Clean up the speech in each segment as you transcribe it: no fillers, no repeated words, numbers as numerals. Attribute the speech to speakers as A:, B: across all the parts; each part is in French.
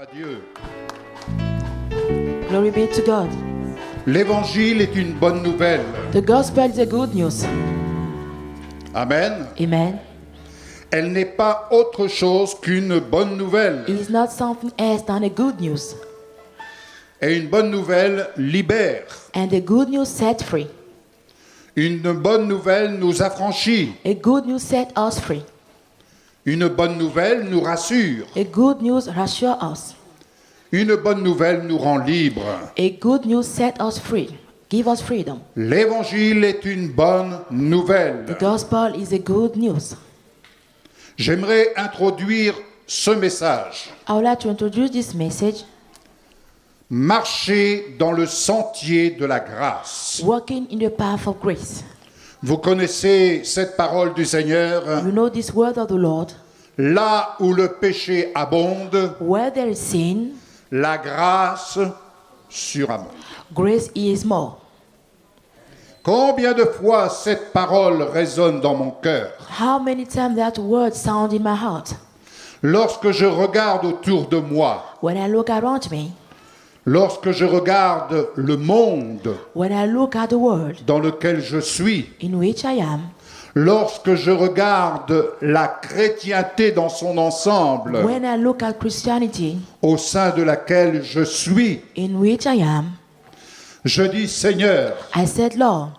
A: À Dieu.
B: Glory be to God.
A: L'évangile est une bonne nouvelle.
B: The gospel is a good news.
A: Amen.
B: Amen.
A: Elle n'est pas autre chose qu'une bonne nouvelle.
B: It is not something else than a good news.
A: Et une bonne nouvelle libère.
B: And the good news set free.
A: Une bonne nouvelle nous affranchit.
B: A good news set us free.
A: Une bonne nouvelle nous rassure.
B: A good news assure us.
A: Une bonne nouvelle nous rend libres.
B: A good news set us free. Give us freedom.
A: L'évangile est une bonne nouvelle.
B: The gospel is a good news.
A: J'aimerais introduire ce message.
B: I would like to introduce this message.
A: Marcher dans le sentier de la grâce.
B: Walking in the path of grace.
A: Vous connaissez cette parole du Seigneur.
B: You know this word of the Lord.
A: Là où le péché abonde,
B: Where there is sin,
A: la grâce surabonde.
B: grace is more.
A: Combien de fois cette parole résonne dans mon cœur
B: How many times that word sound in my heart?
A: lorsque je regarde autour de moi,
B: When I look around me,
A: lorsque je regarde le monde
B: when I look at the world
A: dans lequel je suis,
B: in which I am,
A: lorsque je regarde la chrétienté dans son ensemble
B: when I look at Christianity
A: au sein de laquelle je suis,
B: in which I am,
A: je dis Seigneur,
B: I said, Lord,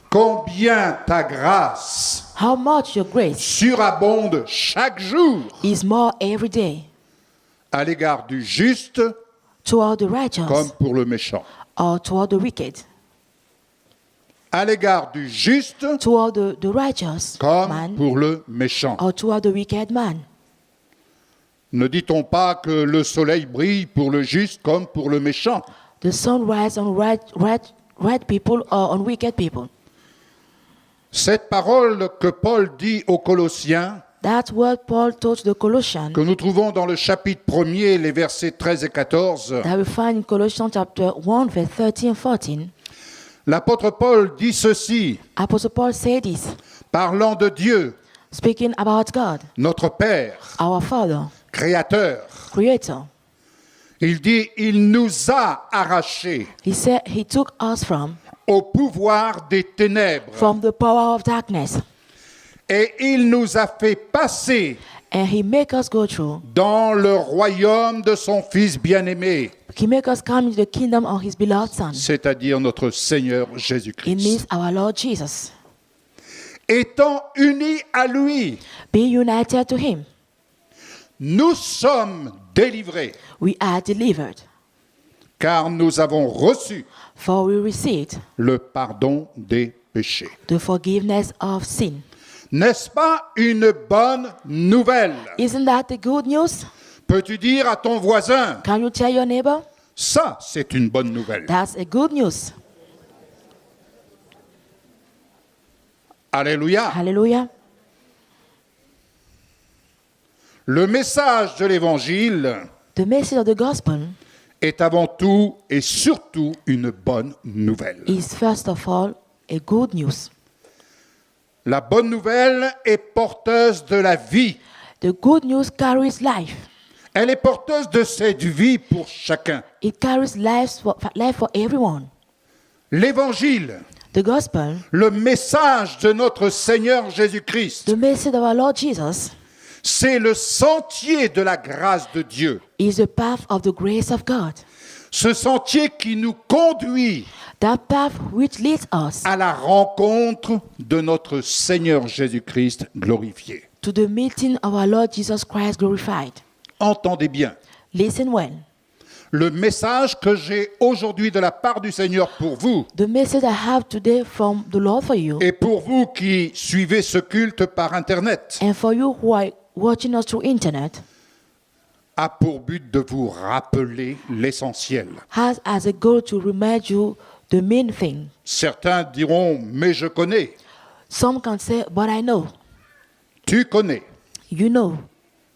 A: combien ta grâce
B: how much your grace
A: surabonde chaque jour
B: is more every day
A: à l'égard du juste
B: toward the righteous
A: comme pour le méchant.
B: or toward the wicked,
A: À l'égard du juste
B: toward the righteous
A: comme
B: man
A: pour le méchant.
B: or toward the wicked man.
A: Ne dit-on pas que le soleil brille pour le juste comme pour le méchant?
B: The sun rises on right people or on wicked people.
A: Cette parole que Paul dit aux Colossiens,
B: That word Paul told the Colossians
A: que nous trouvons dans le chapitre 1er, les versets 13 et 14,
B: that we find in Colossians chapter 1 verse 13 and 14.
A: l'apôtre Paul dit ceci,
B: Apostle Paul said this,
A: parlant de Dieu,
B: speaking about God,
A: notre Père,
B: our Father,
A: Créateur.
B: Creator.
A: Il dit, il nous a arrachés
B: He said he took us from
A: au pouvoir des ténèbres
B: the power of darkness,
A: et il nous a fait passer
B: and he make us go through.
A: dans le royaume de son Fils bien-aimé,
B: He make us come into the kingdom of his beloved Son.
A: c'est-à-dire notre Seigneur
B: It
A: Jésus-Christ.
B: means our Lord Jesus.
A: Étant unis à lui,
B: Be united to him.
A: nous sommes délivrés,
B: We are delivered,
A: car nous avons reçu
B: for we received
A: le pardon des péchés.
B: the forgiveness of sin.
A: N'est-ce pas une bonne nouvelle?
B: Isn't that the good news?
A: Peux-tu dire à ton voisin,
B: Can you tell your neighbor?
A: ça c'est une bonne nouvelle?
B: That's a good news.
A: Alléluia.
B: Hallelujah.
A: Le message de l'évangile
B: The message of the gospel
A: est avant tout et surtout une bonne nouvelle.
B: is first of all a good news.
A: La bonne nouvelle est porteuse de la vie.
B: The good news carries life.
A: Elle est porteuse de cette vie pour chacun.
B: It carries life for everyone.
A: L'évangile,
B: The gospel,
A: le message de notre Seigneur Jésus-Christ,
B: the message of our Lord Jesus,
A: c'est le sentier de la grâce de Dieu.
B: is the path of the grace of God.
A: Ce sentier qui nous conduit
B: That path which leads us
A: à la rencontre de notre Seigneur Jésus-Christ glorifié.
B: to the meeting of our Lord Jesus Christ glorified.
A: Entendez bien,
B: Listen well.
A: le message que j'ai aujourd'hui de la part du Seigneur pour vous,
B: The message I have today from the Lord for you,
A: et pour vous qui suivez ce culte par Internet,
B: and for you who are watching us through internet,
A: a pour but de vous rappeler l'essentiel.
B: has as a goal to remind you the main thing.
A: Certains diront, mais je connais.
B: Some can say, but I know.
A: Tu connais.
B: You know.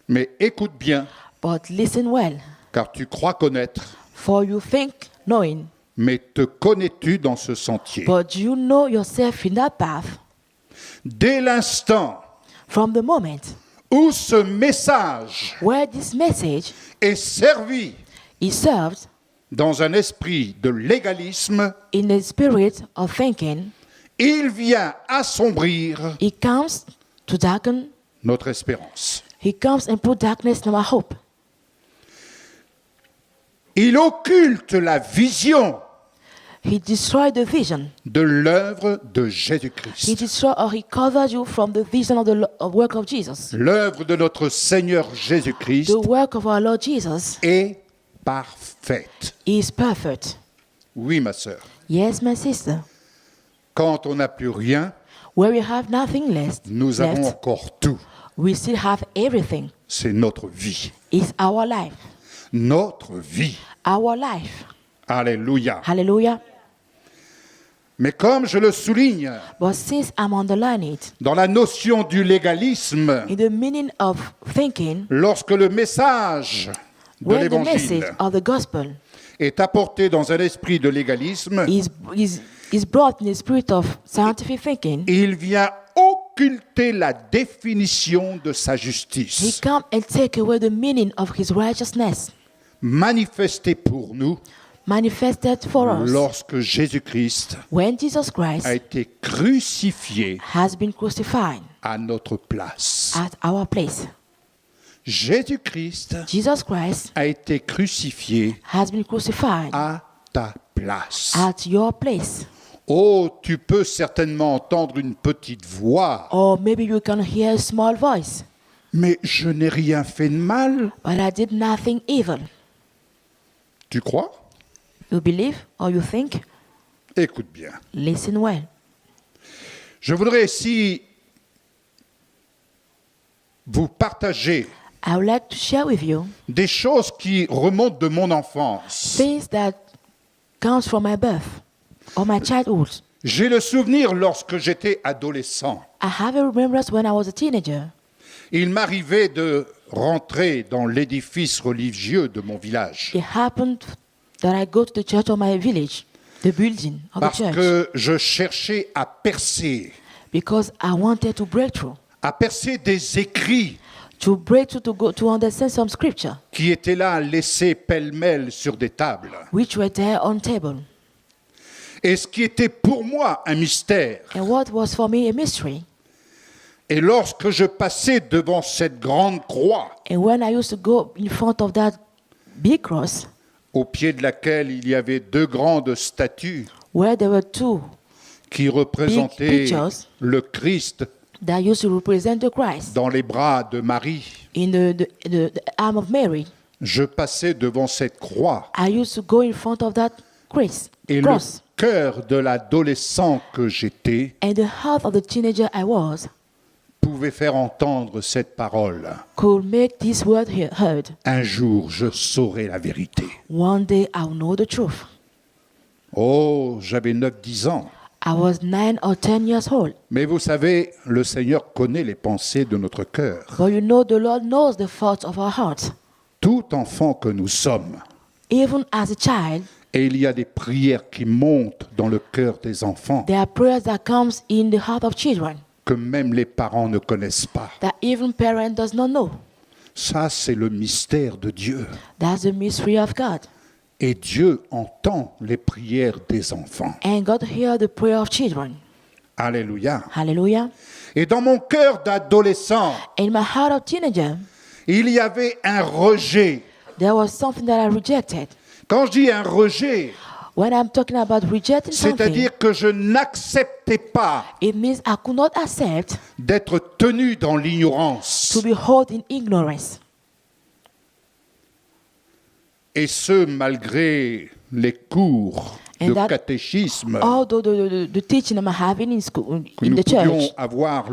A: Mais écoute bien,
B: But listen well.
A: car tu crois connaître.
B: For you think knowing,
A: Mais te connais-tu dans ce sentier?
B: but you know yourself in that path
A: Dès l'instant
B: from the moment
A: où ce message
B: where this message
A: est servi
B: is served
A: dans un esprit de légalisme,
B: in the spirit of thinking,
A: il vient assombrir
B: it comes to darken,
A: notre espérance.
B: he comes and put darkness in our hope.
A: Il occulte la vision
B: He destroyed the vision.
A: de l'œuvre de
B: He
A: Jésus-Christ.
B: destroyed or he covered you from the vision of the work of Jesus.
A: L'œuvre de notre Seigneur Jésus-Christ
B: The work of our Lord Jesus
A: est parfaite.
B: is perfect.
A: Oui, ma sœur.
B: Yes, my sister.
A: Quand on n'a plus rien,
B: Where we have nothing
A: nous avons
B: left,
A: encore tout.
B: we still have everything.
A: C'est notre vie.
B: It's our life.
A: Notre vie.
B: Our life.
A: Alléluia.
B: Hallelujah.
A: Mais comme je le souligne,
B: But since I'm underlining it,
A: dans la notion du légalisme,
B: in the meaning of thinking,
A: lorsque le message de
B: when the message
A: l'Évangile
B: of the gospel
A: est apporté dans un esprit de légalisme,
B: is brought in the spirit of scientific thinking,
A: il vient occulter la définition de sa
B: he
A: justice,
B: come and take away the meaning of his righteousness,
A: manifestée pour nous
B: manifested for us
A: lorsque Jésus-Christ
B: when Jesus Christ
A: a été crucifié
B: has been crucified
A: à notre place.
B: at our place.
A: Jésus-Christ
B: Jesus Christ
A: a été crucifié
B: has been crucified
A: à ta place.
B: at your place.
A: Oh, tu peux certainement entendre une petite voix,
B: Or maybe you can hear a small voice,
A: mais je n'ai rien fait de mal.
B: but I did nothing evil.
A: Tu crois?
B: You believe or you think?
A: Écoute bien.
B: Listen well.
A: Je voudrais ici vous partager
B: I would like to share with you
A: des choses qui remontent de mon enfance.
B: things that comes from my birth or my childhood.
A: J'ai le souvenir lorsque j'étais adolescent.
B: I have a remembrance when I was a teenager.
A: Il m'arrivait de rentrer dans l'édifice religieux de mon village
B: It happened that I go to the church of my village, the building of the
A: parce
B: church,
A: que je cherchais à percer
B: because I wanted to break through.
A: des écrits
B: To break through, to go to understand some scripture,
A: qui étaient là laissés pêle-mêle sur des tables.
B: which were there on table.
A: Et ce qui était pour moi un mystère.
B: And what was for me a mystery.
A: Et lorsque je passais devant cette grande croix,
B: And when I used to go in front of that big cross,
A: au pied de laquelle il y avait deux grandes statues
B: where there were two
A: qui représentaient
B: pictures
A: le Christ
B: that used to represent the Christ
A: dans les bras de Marie,
B: in the arm of Mary,
A: je passais devant cette croix
B: I used to go in front of that cross.
A: et le cœur de l'adolescent que j'étais
B: And the heart of the teenager I was
A: pouvait faire entendre cette parole.
B: could make this word heard.
A: Un jour, je saurai la vérité.
B: One day I'll know the truth.
A: Oh, j'avais 9-10 ans.
B: I was 9 or 10 years old.
A: Mais vous savez, le Seigneur connaît les pensées de notre cœur.
B: But you know, the Lord knows the thoughts of our hearts.
A: Tout enfant que nous sommes,
B: Even as a child,
A: et il y a des prières qui montent dans le cœur des enfants
B: there are prayers that comes in the heart of children
A: que même les parents ne connaissent pas.
B: that even parent does not know.
A: Ça, c'est le mystère de Dieu.
B: That's the mystery of God.
A: Et Dieu entend les prières des enfants.
B: And God hears the prayer of children.
A: Alléluia.
B: Hallelujah.
A: Et dans mon cœur d'adolescent,
B: In my heart of teenager,
A: il y avait un rejet.
B: there was something that I rejected.
A: Quand je dis un rejet,
B: When I'm talking about rejecting something,
A: c'est-à-dire que je n'acceptais pas
B: it means I could not accept
A: d'être tenu dans l'ignorance.
B: to be held in ignorance.
A: Et ce, malgré les cours
B: And
A: de
B: that-
A: catéchisme
B: Although the teaching I'm having in school,
A: que
B: in
A: nous
B: the
A: pouvions
B: church,
A: avoir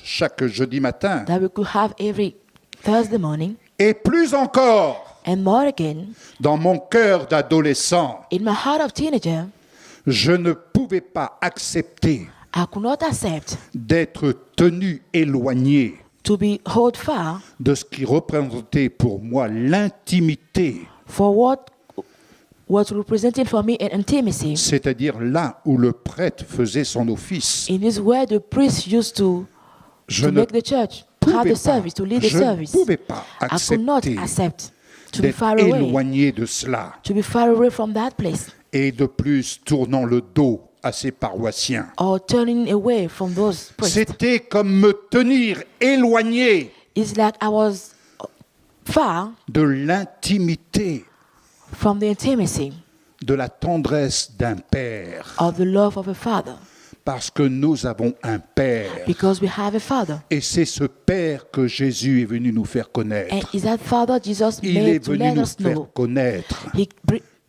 A: chaque jeudi matin.
B: that we could have every Thursday morning,
A: Et plus encore,
B: and more again,
A: dans mon cœur d'adolescent,
B: in my heart of teenager,
A: je ne pouvais pas accepter
B: I could not accept
A: d'être tenu éloigné
B: to be held far
A: de ce qui représentait pour moi l'intimité,
B: for what was represented for me an intimacy.
A: c'est-à-dire là où le prêtre faisait son office.
B: In this way, the priest used to
A: Je ne,
B: make the church. have
A: pouvais
B: the service, to lead the
A: je ne
B: service.
A: pouvais pas
B: I could not
A: accepter
B: accept to be
A: d'être
B: far away,
A: éloigné de cela.
B: to be far away from that place,
A: Et de plus, tournant le dos à ses paroissiens.
B: or turning away from those priests.
A: C'était comme me tenir éloigné
B: It's like I was far
A: de l'intimité,
B: from the intimacy
A: de la tendresse d'un père.
B: of the love of a father,
A: Parce que nous avons un père.
B: because we have a father.
A: Et c'est ce père que Jésus est venu nous faire
B: And
A: connaître.
B: is that father Jesus
A: Il
B: made
A: est
B: to
A: venu
B: let
A: nous
B: us
A: faire
B: know?
A: connaître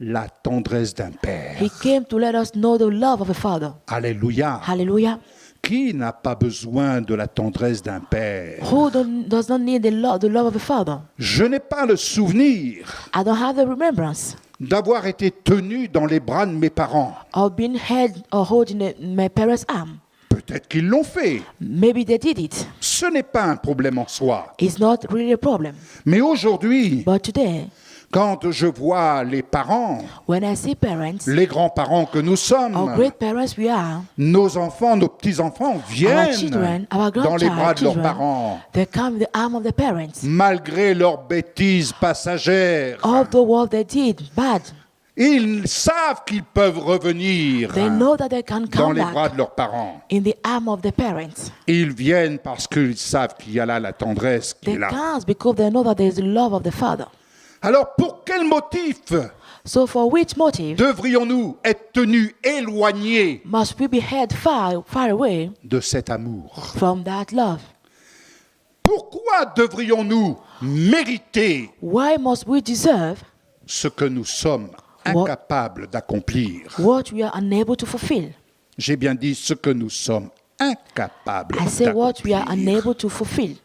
A: la tendresse d'un père.
B: He came to let us know the love of a father.
A: Alléluia.
B: Hallelujah.
A: Qui n'a pas besoin de la tendresse d'un père?
B: Who does not need the love of a father?
A: Je n'ai pas le souvenir
B: I don't have the remembrance
A: d'avoir été tenu dans les bras de mes parents.
B: of being held or holding my parents' arm.
A: Peut-être qu'ils l'ont fait.
B: Maybe they did it.
A: Ce n'est pas un problème en soi.
B: It's not really a problem.
A: Mais aujourd'hui,
B: But today,
A: quand je vois les parents,
B: when I see parents,
A: les grands-parents que nous
B: our
A: sommes,
B: great parents we are,
A: nos enfants, nos petits-enfants
B: our
A: viennent
B: children, our
A: dans les bras de leurs
B: grandchildren,
A: parents,
B: they come in the arm of the parents.
A: malgré leurs bêtises passagères.
B: Although what they did bad,
A: Ils savent qu'ils peuvent revenir
B: they know that they can
A: dans
B: come
A: les bras
B: back
A: de leurs parents.
B: in the arm of the parents.
A: Ils viennent parce qu'ils savent qu'il y a là la tendresse qui
B: They
A: est là.
B: come because they know that there is the love of the father.
A: Alors pour quel motif
B: So for which motive
A: devrions-nous être tenus éloignés
B: must we be held far away
A: de cet amour?
B: from that love?
A: Pourquoi devrions-nous mériter
B: Why must we deserve
A: ce que nous sommes incapables d'accomplir?
B: what we are unable to fulfill?
A: J'ai bien dit ce que nous sommes incapables
B: I say what we are
A: d'accomplir.
B: unable to fulfill.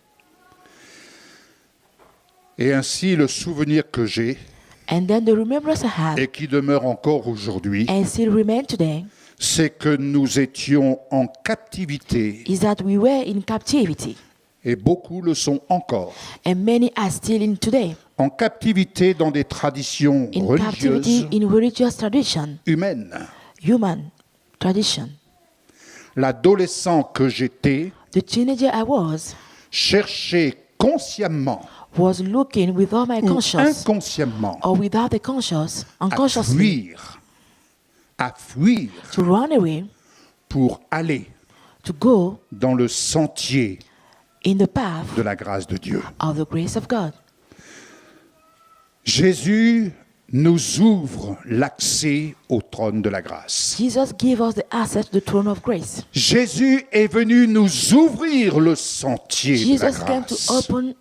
A: Et ainsi, le souvenir que j'ai
B: And then the remembrance I have
A: et qui demeure encore aujourd'hui,
B: and still remain today
A: c'est que nous étions en captivité,
B: is that we were in captivity,
A: et beaucoup le sont encore,
B: and many are still in today.
A: en captivité dans des traditions
B: In
A: religieuses
B: captivity in religious tradition,
A: humaines.
B: human tradition.
A: L'adolescent que j'étais
B: The teenager I was
A: cherchait consciemment
B: looking with all my
A: ou
B: conscience
A: inconsciemment
B: or without the conscious,
A: à
B: unconsciously,
A: fuir
B: to run away,
A: pour aller
B: to go
A: dans le sentier
B: in the path
A: de la grâce de Dieu.
B: of the grace of God.
A: Jésus nous ouvre l'accès au trône de la grâce.
B: Jesus gave us the access to the throne of grace.
A: Jésus est venu nous ouvrir le sentier de la
B: Jesus came to
A: grâce.
B: open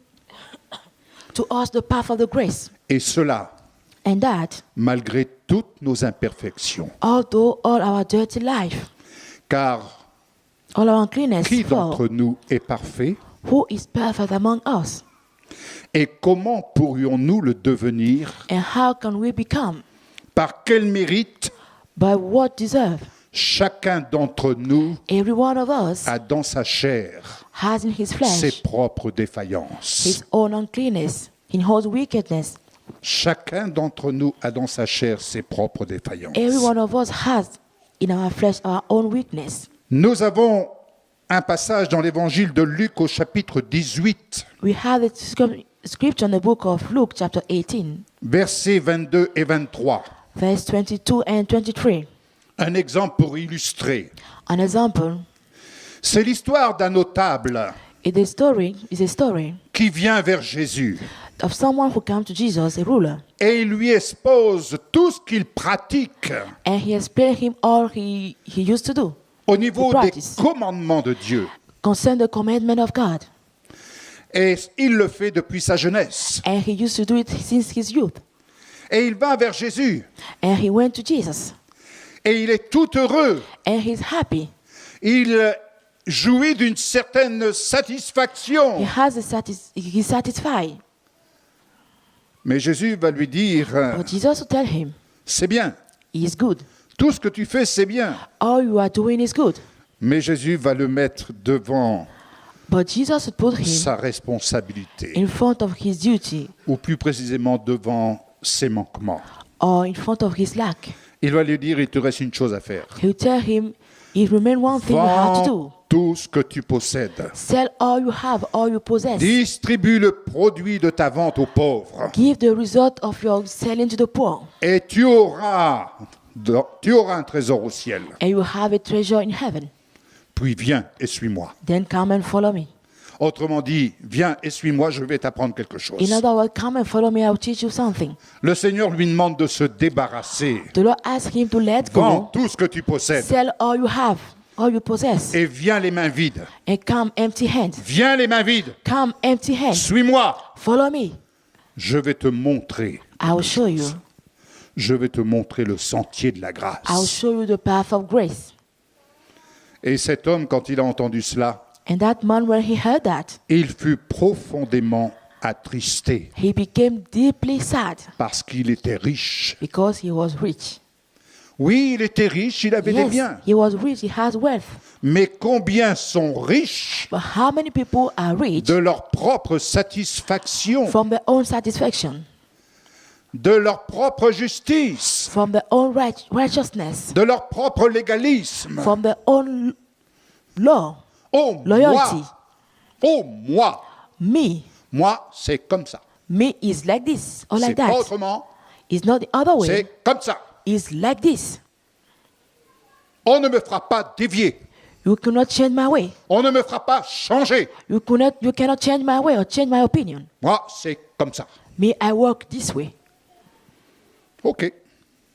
B: to us the path of the grace.
A: Et cela,
B: And that,
A: malgré toutes nos imperfections.
B: although all our dirty life,
A: Car
B: all our uncleanness
A: qui
B: fall,
A: d'entre nous est parfait?
B: who is perfect among us?
A: Et comment pourrions-nous le devenir?
B: And how can we become?
A: Par quel mérite?
B: By what deserve?
A: Chacun d'entre nous
B: Every one of us
A: a dans sa chair
B: has in his
A: ses
B: flesh
A: propres défaillances.
B: his own uncleanness, in his wickedness.
A: Chacun d'entre nous a dans sa chair ses propres défaillances.
B: Every one of us has in our flesh our own weakness.
A: Nous avons un passage dans l'évangile de Luc au chapitre 18,
B: We have a scripture in the book of Luke, chapter 18,
A: versets 22 et 23.
B: verse 22 and 23.
A: Un exemple pour illustrer.
B: An example
A: C'est l'histoire d'un notable
B: is a story
A: qui vient vers Jésus
B: of someone who came to Jesus, a ruler,
A: et il lui expose tout ce qu'il pratique
B: and he explained him all he used to do
A: au niveau
B: The
A: des
B: practice.
A: commandements de Dieu.
B: concerning the commandment of God.
A: Et il le fait depuis sa jeunesse.
B: And he used to do it since his youth.
A: Et il va vers Jésus
B: And he went to Jesus.
A: et il est tout heureux.
B: And he's happy.
A: Il jouit d'une certaine satisfaction.
B: He's satisfied.
A: Mais Jésus va lui dire,
B: But Jesus will tell him,
A: c'est bien,
B: he is good.
A: tout ce que tu fais, c'est bien.
B: All you are doing is good.
A: Mais Jésus va le mettre devant
B: But Jesus would put him
A: sa responsabilité,
B: in front of his duty
A: ou plus précisément devant ses manquements.
B: or in front of his lack.
A: Il va lui dire, il te reste une chose à faire.
B: He will tell him, It remains one thing you have to
A: Vends
B: do.
A: tout ce que tu possèdes.
B: Sell all you have, all you possess.
A: Distribue le produit de ta vente aux pauvres.
B: Give the result of your selling to the poor,
A: Et tu auras un trésor au ciel.
B: and you have a treasure in heaven.
A: Puis viens et suis-moi.
B: Then come and follow me.
A: Autrement dit, viens et suis-moi, je vais t'apprendre quelque chose.
B: In other words, come and follow me, I'll teach you something.
A: Le Seigneur lui demande de se débarrasser.
B: The Lord asked him to let
A: Vends
B: go,
A: tout ce que tu possèdes
B: sell all you have, all you possess,
A: et viens les mains vides.
B: and come empty-handed.
A: Viens les mains vides.
B: Come empty-handed.
A: Suis-moi.
B: Follow me.
A: Je vais te montrer.
B: I will show you.
A: Je vais te montrer le sentier de la
B: I will
A: grâce.
B: show you the path of grace.
A: Et cet homme, quand il a entendu cela,
B: And that man, when he heard that,
A: il fut profondément attristé
B: he became deeply sad
A: parce qu'il était riche.
B: because he was rich.
A: Oui, il était riche, il avait des
B: Yes,
A: biens.
B: he was rich, he has wealth.
A: Mais combien sont riches
B: But how many people are rich
A: de leur propre satisfaction,
B: from their own satisfaction,
A: de leur propre justice,
B: from their own righteousness,
A: de leur propre légalisme.
B: from their own law,
A: Oh
B: loyalty?
A: moi, moi, c'est comme ça.
B: Me is like this or
A: C'est
B: like
A: pas
B: that.
A: autrement,
B: It's not the other way.
A: c'est comme ça.
B: It's like this.
A: On ne me fera pas dévier.
B: You cannot change my way.
A: On ne me fera pas changer.
B: You cannot change my way or change my opinion.
A: Moi, c'est comme ça.
B: Me, I work this way.
A: OK.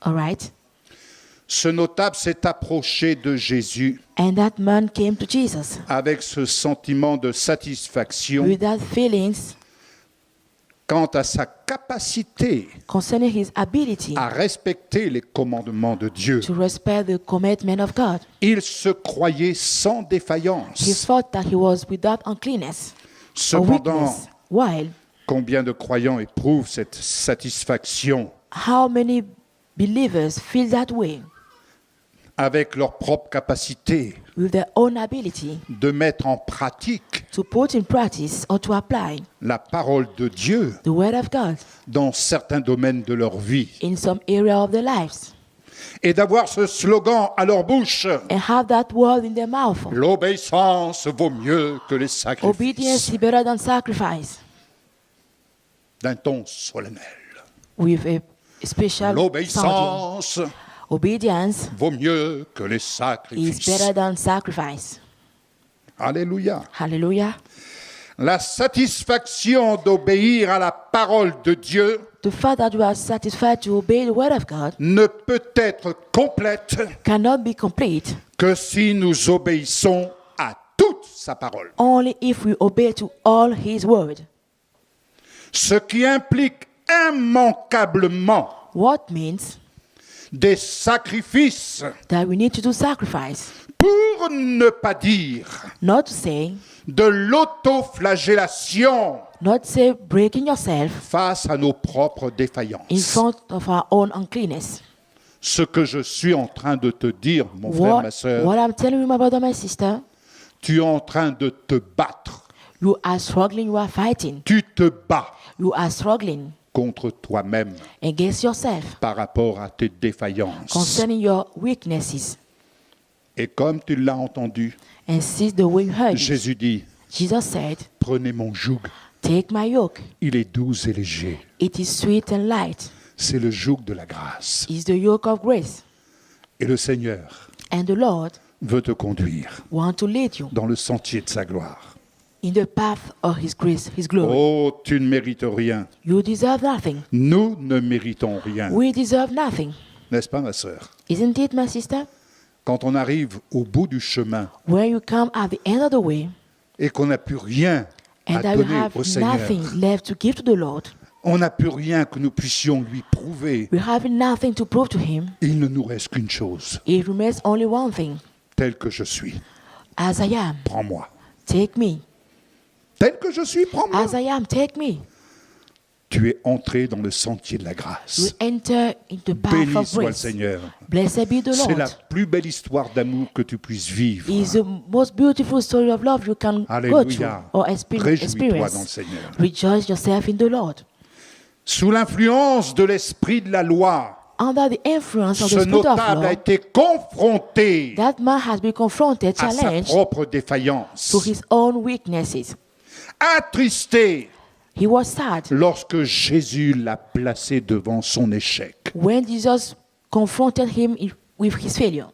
B: All right?
A: Ce notable s'est approché de Jésus
B: And that man came to Jesus
A: avec ce sentiment de satisfaction
B: with that feelings
A: quant à sa capacité
B: concerning his ability
A: à respecter les commandements de Dieu.
B: to respect the commandment of God.
A: Il se croyait sans
B: He
A: défaillance.
B: thought that he was without uncleanness or
A: Cependant,
B: weakness. While
A: combien de croyants éprouvent cette satisfaction
B: how many believers feel that way
A: avec leur propre capacité
B: with their own ability
A: de mettre en pratique
B: to put in practice or to apply
A: la parole de Dieu
B: the word of God
A: dans certains domaines de leur vie
B: in some area of their lives
A: et d'avoir ce slogan à leur bouche:
B: and have that word in their mouth.
A: l'obéissance vaut mieux que les
B: Obedience
A: sacrifices,
B: is better than sacrifice,
A: d'un ton solennel.
B: with a special sounding.
A: L'obéissance
B: Obedience
A: vaut mieux que les
B: is
A: sacrifices.
B: better than sacrifice.
A: Alléluia.
B: Hallelujah.
A: La satisfaction d'obéir à la parole de Dieu
B: The fact that you are satisfied to obey the word of God
A: ne peut être complète
B: cannot be complete
A: que si nous obéissons à toute sa parole.
B: only if we obey to all his word.
A: Ce qui implique immanquablement
B: What means
A: des sacrifices,
B: that we need to do sacrifice,
A: pour ne pas dire
B: not to say,
A: de l'autoflagellation
B: not to say breaking yourself
A: face à nos propres
B: in
A: défaillances.
B: front of our own uncleanness.
A: Ce que je suis en train de te dire, mon frère, ma sœur,
B: What I'm telling you, my brother, my sister,
A: tu es en train de te battre.
B: you are struggling, you are fighting,
A: Tu te bats
B: you are struggling
A: contre toi-même
B: against yourself
A: par rapport à tes défaillances.
B: concerning your weaknesses.
A: Et comme tu l'as entendu,
B: And since the way you heard it,
A: Jésus dit,
B: Jesus said,
A: prenez mon joug,
B: take my yoke.
A: il est doux et léger.
B: It is sweet and light.
A: C'est le joug de la grâce.
B: It's the yoke of grace.
A: Et le Seigneur
B: And the Lord
A: veut te conduire
B: want to lead you
A: dans le sentier de sa gloire.
B: in the path of his grace, his glory.
A: Oh, tu ne mérites rien.
B: You deserve nothing.
A: Nous ne méritons rien.
B: We deserve nothing.
A: N'est-ce pas, ma sœur?
B: Isn't it, my sister?
A: Quand on arrive au bout du chemin
B: When you come at the end of the way
A: et qu'on n'a plus rien à
B: and that you
A: donner
B: have
A: au Seigneur,
B: nothing left to give to the Lord,
A: on n'a plus rien que nous puissions lui prouver,
B: we have nothing to prove to him.
A: il ne nous reste qu'une chose:
B: It remains only one thing.
A: tel que je suis,
B: As I am,
A: prends-moi.
B: take me.
A: Tel que je suis, prends-moi.
B: As I am, take me.
A: Tu es entré dans le sentier de la
B: You
A: grâce.
B: enter into the path
A: Béni
B: of
A: soit le
B: grace.
A: Seigneur.
B: Blessed be the
A: C'est la
B: Lord.
A: plus belle histoire d'amour que tu puisses vivre.
B: It's the most beautiful story of love you can go
A: Alléluia.
B: through or
A: Réjouis-toi dans le
B: experience.
A: Seigneur.
B: Rejoice yourself in the Lord.
A: Sous l'influence de l'esprit de la loi,
B: under the influence of
A: Ce
B: the spirit of
A: notable a
B: law,
A: été confronté
B: that man has been confronted,
A: à sa
B: challenged
A: propre défaillance,
B: to his own weaknesses.
A: attristé
B: He was sad
A: lorsque Jésus l'a placé devant son échec.
B: when Jesus confronted him with his failure,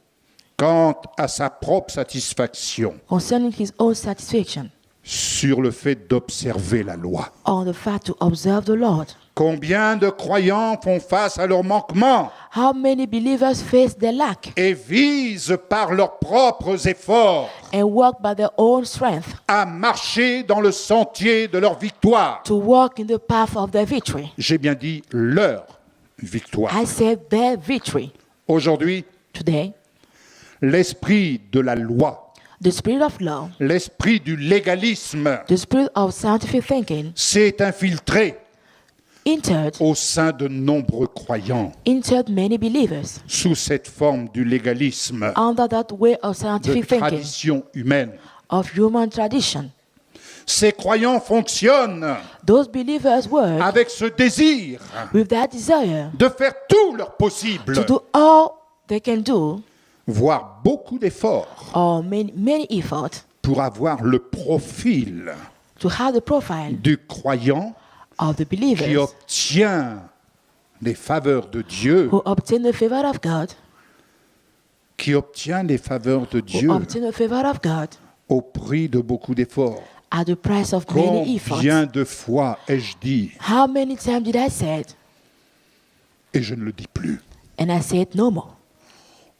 A: Quant à sa propre satisfaction
B: concerning his own satisfaction
A: sur le fait d'observer la loi.
B: on the fact to observe the Lord.
A: Combien de croyants font face à leurs manquements
B: How many believers face their lack
A: et visent par leurs propres efforts
B: and work by their own strength
A: à marcher dans le sentier de leur victoire.
B: to walk in the path of their victory?
A: J'ai bien dit leur victoire.
B: I said their victory.
A: Aujourd'hui,
B: Today,
A: l'esprit de la loi,
B: the spirit of law,
A: l'esprit du légalisme
B: the spirit of scientific thinking
A: s'est infiltré
B: entered
A: au sein de nombreux croyants
B: many believers
A: sous cette forme du légalisme
B: under that way of
A: de
B: scientific thinking,
A: tradition humaine.
B: of human tradition.
A: Ces croyants fonctionnent
B: Those believers work
A: avec ce désir
B: with that desire
A: de faire tout leur possible,
B: to do all they can do
A: voire beaucoup d'efforts
B: or many efforts
A: pour avoir le profil
B: to have the profile
A: du croyant
B: of the
A: qui
B: believers
A: obtient les faveurs de Dieu,
B: who obtain the favor of God,
A: qui obtient les faveurs de
B: who
A: Dieu
B: obtain the favor of God
A: au prix de beaucoup d'efforts.
B: at the price of many efforts.
A: Combien de fois ai-je dit,
B: How many times did I say it?
A: et je ne le dis plus,
B: And I said no more.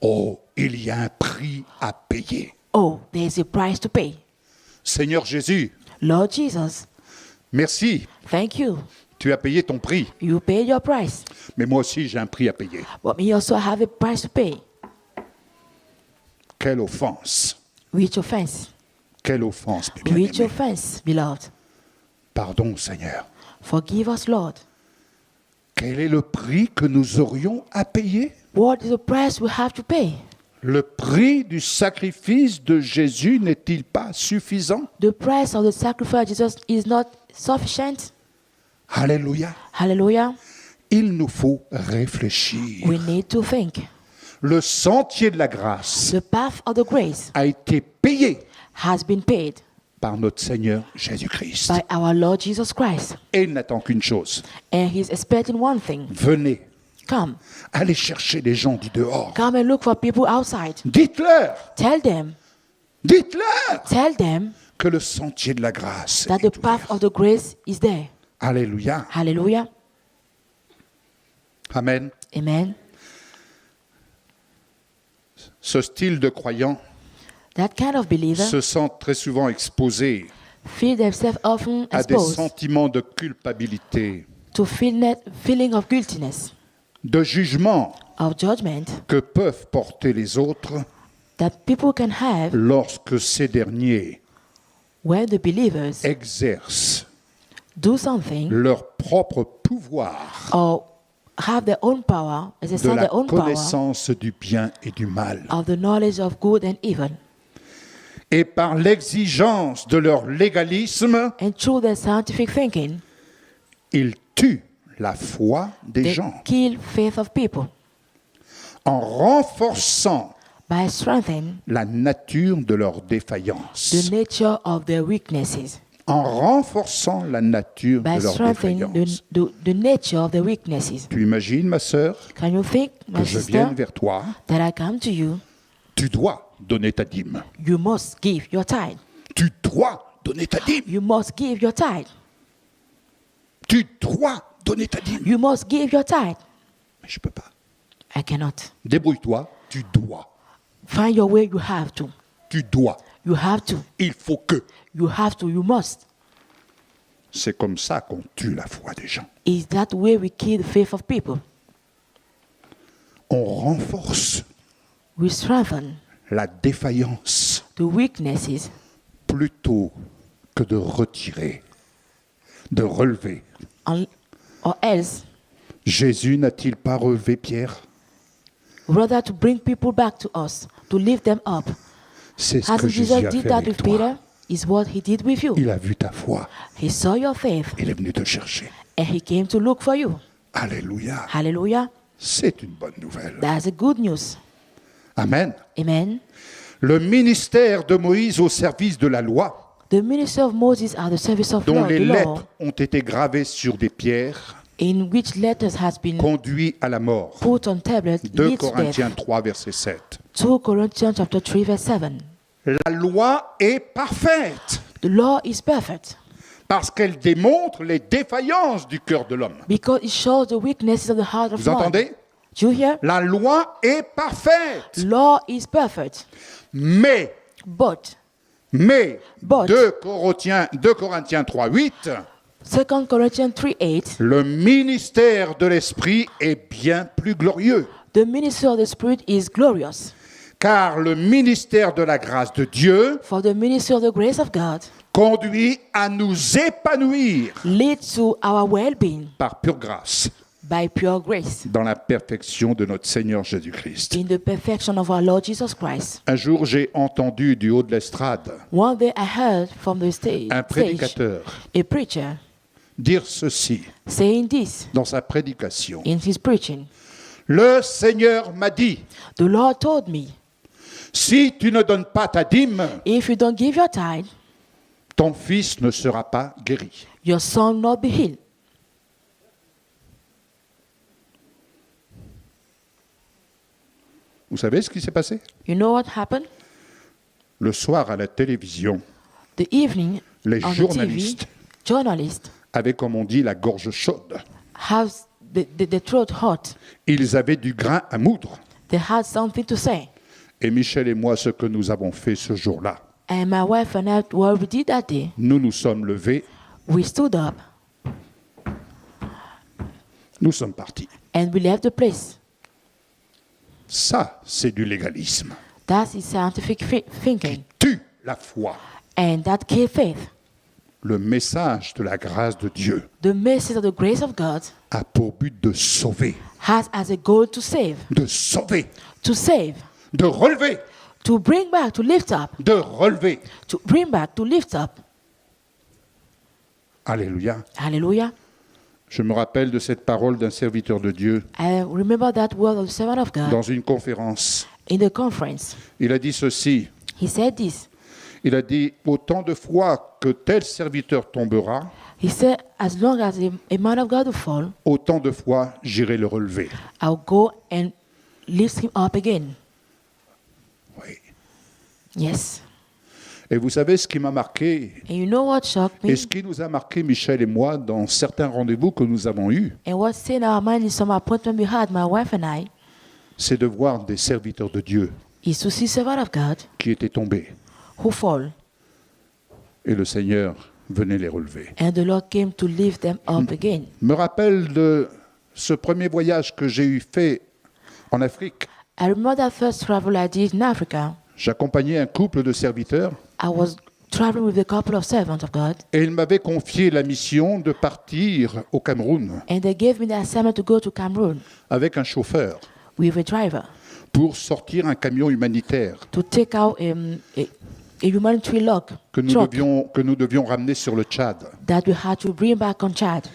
A: oh, il y a un prix à payer.
B: Oh, there's a price to pay.
A: Seigneur Jésus,
B: Lord Jesus,
A: merci,
B: thank you.
A: tu as payé ton prix,
B: You paid your price.
A: mais moi aussi j'ai un prix à payer.
B: But me also have a price to pay.
A: Quelle offense,
B: Which offense?
A: quelle offense, mes
B: Which
A: bien-aimés.
B: offense, beloved?
A: Pardon, Seigneur.
B: Forgive us, Lord.
A: Quel est le prix que nous aurions à payer?
B: What is the price we have to pay?
A: Le prix du sacrifice de Jésus n'est-il pas suffisant?
B: The price of the sacrifice of Jesus is not sufficient.
A: Alléluia.
B: Hallelujah.
A: Il nous faut réfléchir.
B: We need to think.
A: Le sentier de la grâce
B: The path of the grace
A: a été payé
B: has been paid
A: par notre Seigneur Jésus-Christ.
B: by our Lord Jesus Christ.
A: Et il n'attend qu'une chose.
B: And he's expecting one thing.
A: Venez,
B: Come.
A: allez chercher les gens du dehors.
B: Come and look for people outside.
A: Dites-leur,
B: Tell them
A: que le sentier de la grâce
B: that
A: est
B: the path
A: ouvert.
B: of the grace is there.
A: Alléluia.
B: Hallelujah.
A: Amen.
B: Amen.
A: Ce style de croyant
B: That kind of believer
A: se sent très souvent exposé
B: feel themselves often
A: à des
B: exposed
A: sentiments de culpabilité,
B: to feeling of guiltiness,
A: de jugement
B: of judgment
A: que peuvent porter les autres
B: that people can have
A: lorsque ces derniers
B: when the believers
A: exercent
B: do something
A: leur propre pouvoir
B: or have their own power,
A: de
B: exercise
A: la
B: their own power
A: connaissance du bien et du mal.
B: of the knowledge of good and evil.
A: Et par l'exigence de leur légalisme,
B: And through their scientific thinking,
A: ils tuent la foi des
B: they
A: gens
B: kill faith of people
A: en renforçant
B: by strengthening
A: la nature de leur défaillance.
B: the nature of their weaknesses.
A: En renforçant la nature
B: By
A: de leur
B: strengthening
A: défaillance.
B: the nature of their weaknesses.
A: Tu imagines, ma sœur,
B: Can you think,
A: que
B: my
A: je
B: sister,
A: vienne vers toi,
B: that I come to you,
A: tu dois donner ta dîme.
B: you must give your tithe.
A: Tu dois donner ta dîme.
B: You must give your tithe.
A: Tu dois donner ta dîme.
B: You must give your tithe.
A: Mais je ne peux pas.
B: I cannot.
A: Débrouille-toi, tu dois.
B: Find your way, you have to.
A: Tu dois.
B: You have to.
A: Il faut que.
B: You have to. You must.
A: C'est comme ça qu'on tue la foi des gens.
B: Is that way we kill the faith of people?
A: On renforce
B: We strengthen
A: la défaillance
B: the weaknesses
A: plutôt que de retirer, de relever.
B: or else
A: Jésus n'a-t-il pas relevé Pierre?
B: rather to bring people back to us, to lift them up.
A: C'est ce
B: As
A: que
B: Jesus
A: Jésus a
B: did
A: fait
B: that
A: avec
B: with
A: toi.
B: Peter, is what he did with you.
A: Il a vu ta foi.
B: He saw your faith
A: Il est venu te chercher.
B: and he came to look for you.
A: Alléluia.
B: Hallelujah.
A: C'est une bonne nouvelle.
B: That's a good news.
A: Amen.
B: Amen.
A: Le ministère de Moïse au service de la loi,
B: The ministry of Moses are the service of
A: dont
B: law,
A: les
B: the law,
A: lettres ont été gravées sur des pierres,
B: in which letters has been
A: conduit à la mort.
B: put on tablets,
A: 2
B: leads to
A: Corinthiens
B: death.
A: 3, verset 7.
B: 2 Corinthians chapter 3 verse 7.
A: La loi est parfaite
B: The law is perfect
A: parce qu'elle démontre les défaillances du cœur de l'homme.
B: because it shows the weaknesses of the heart of
A: Vous
B: man.
A: entendez?
B: Do you hear?
A: La loi est parfaite.
B: Law is perfect,
A: Mais
B: but
A: 2 Corinthiens 3, 8,
B: 2 Corinthians 3:8,
A: le ministère de l'Esprit est bien plus glorieux.
B: the ministry of the Spirit is glorious.
A: Car le ministère de la grâce de Dieu
B: For the ministry of the grace of God
A: conduit à nous épanouir
B: leads to our well-being
A: par pure grâce
B: by pure grace
A: dans la perfection de notre Seigneur Jésus-Christ.
B: in the perfection of our Lord Jesus Christ.
A: Un jour, j'ai entendu du haut de l'estrade
B: One day I heard from the stage
A: un prédicateur
B: a preacher
A: dire ceci
B: saying this
A: dans sa prédication.
B: in his preaching.
A: Le Seigneur m'a dit,
B: The Lord told me,
A: si tu ne donnes pas ta dîme,
B: if you don't give your tithe,
A: ton fils ne sera pas guéri.
B: your son will not be healed.
A: Vous savez ce qui s'est passé?
B: You know what happened?
A: Le soir à la télévision,
B: The evening
A: les
B: on the TV,
A: journalistes
B: journalists
A: avaient, comme on dit, la gorge chaude.
B: have the throat hot.
A: Ils avaient du grain à moudre.
B: They had something to say.
A: Et Michel et moi, ce que nous avons fait ce jour-là,
B: And my wife and I, what we did that day,
A: nous nous sommes levés,
B: we stood up
A: nous sommes partis.
B: and we left the place.
A: Ça, c'est du légalisme.
B: That is scientific thinking.
A: Tue la foi.
B: And that kills faith.
A: Le message de la grâce de Dieu
B: The message of the grace of God
A: a pour but de sauver,
B: has as a goal to save,
A: de sauver, de relever,
B: to bring back, to lift up,
A: de relever.
B: to bring back, to lift up.
A: Alléluia.
B: Hallelujah.
A: Je me rappelle de cette parole d'un serviteur de Dieu
B: I remember that word of the servant of God
A: dans une conférence.
B: in the conference.
A: Il a dit ceci.
B: He said this.
A: Il a dit, autant de fois que tel serviteur tombera,
B: He said, as long as a man of God will fall,
A: autant de fois j'irai le relever.
B: I'll go and lift him up again.
A: Oui.
B: Yes.
A: Et vous savez ce qui m'a marqué,
B: And you know what shocked me?
A: et ce qui nous a marqué, Michel et moi, dans certains rendez-vous que nous avons eus,
B: And what stayed in our mind in some appointment we had, my wife and I,
A: c'est de voir des serviteurs de Dieu
B: is to see servant of God
A: qui étaient tombés.
B: who fall.
A: Et le Seigneur venait les relever.
B: And the Lord came to lift them up again.
A: Je me rappelle de ce premier voyage que j'ai eu fait en Afrique.
B: I remember that first travel I did in Africa.
A: J'accompagnais un couple de serviteurs
B: I was traveling with a couple of servants of God,
A: et ils m'avaient confié la mission de partir au Cameroun
B: and they gave me the assignment to go to Cameroon
A: avec un chauffeur
B: with a driver
A: pour sortir un camion humanitaire
B: to take out a humanitarian log
A: que
B: truck
A: nous devions ramener sur le Tchad.
B: that we had to bring back on Chad.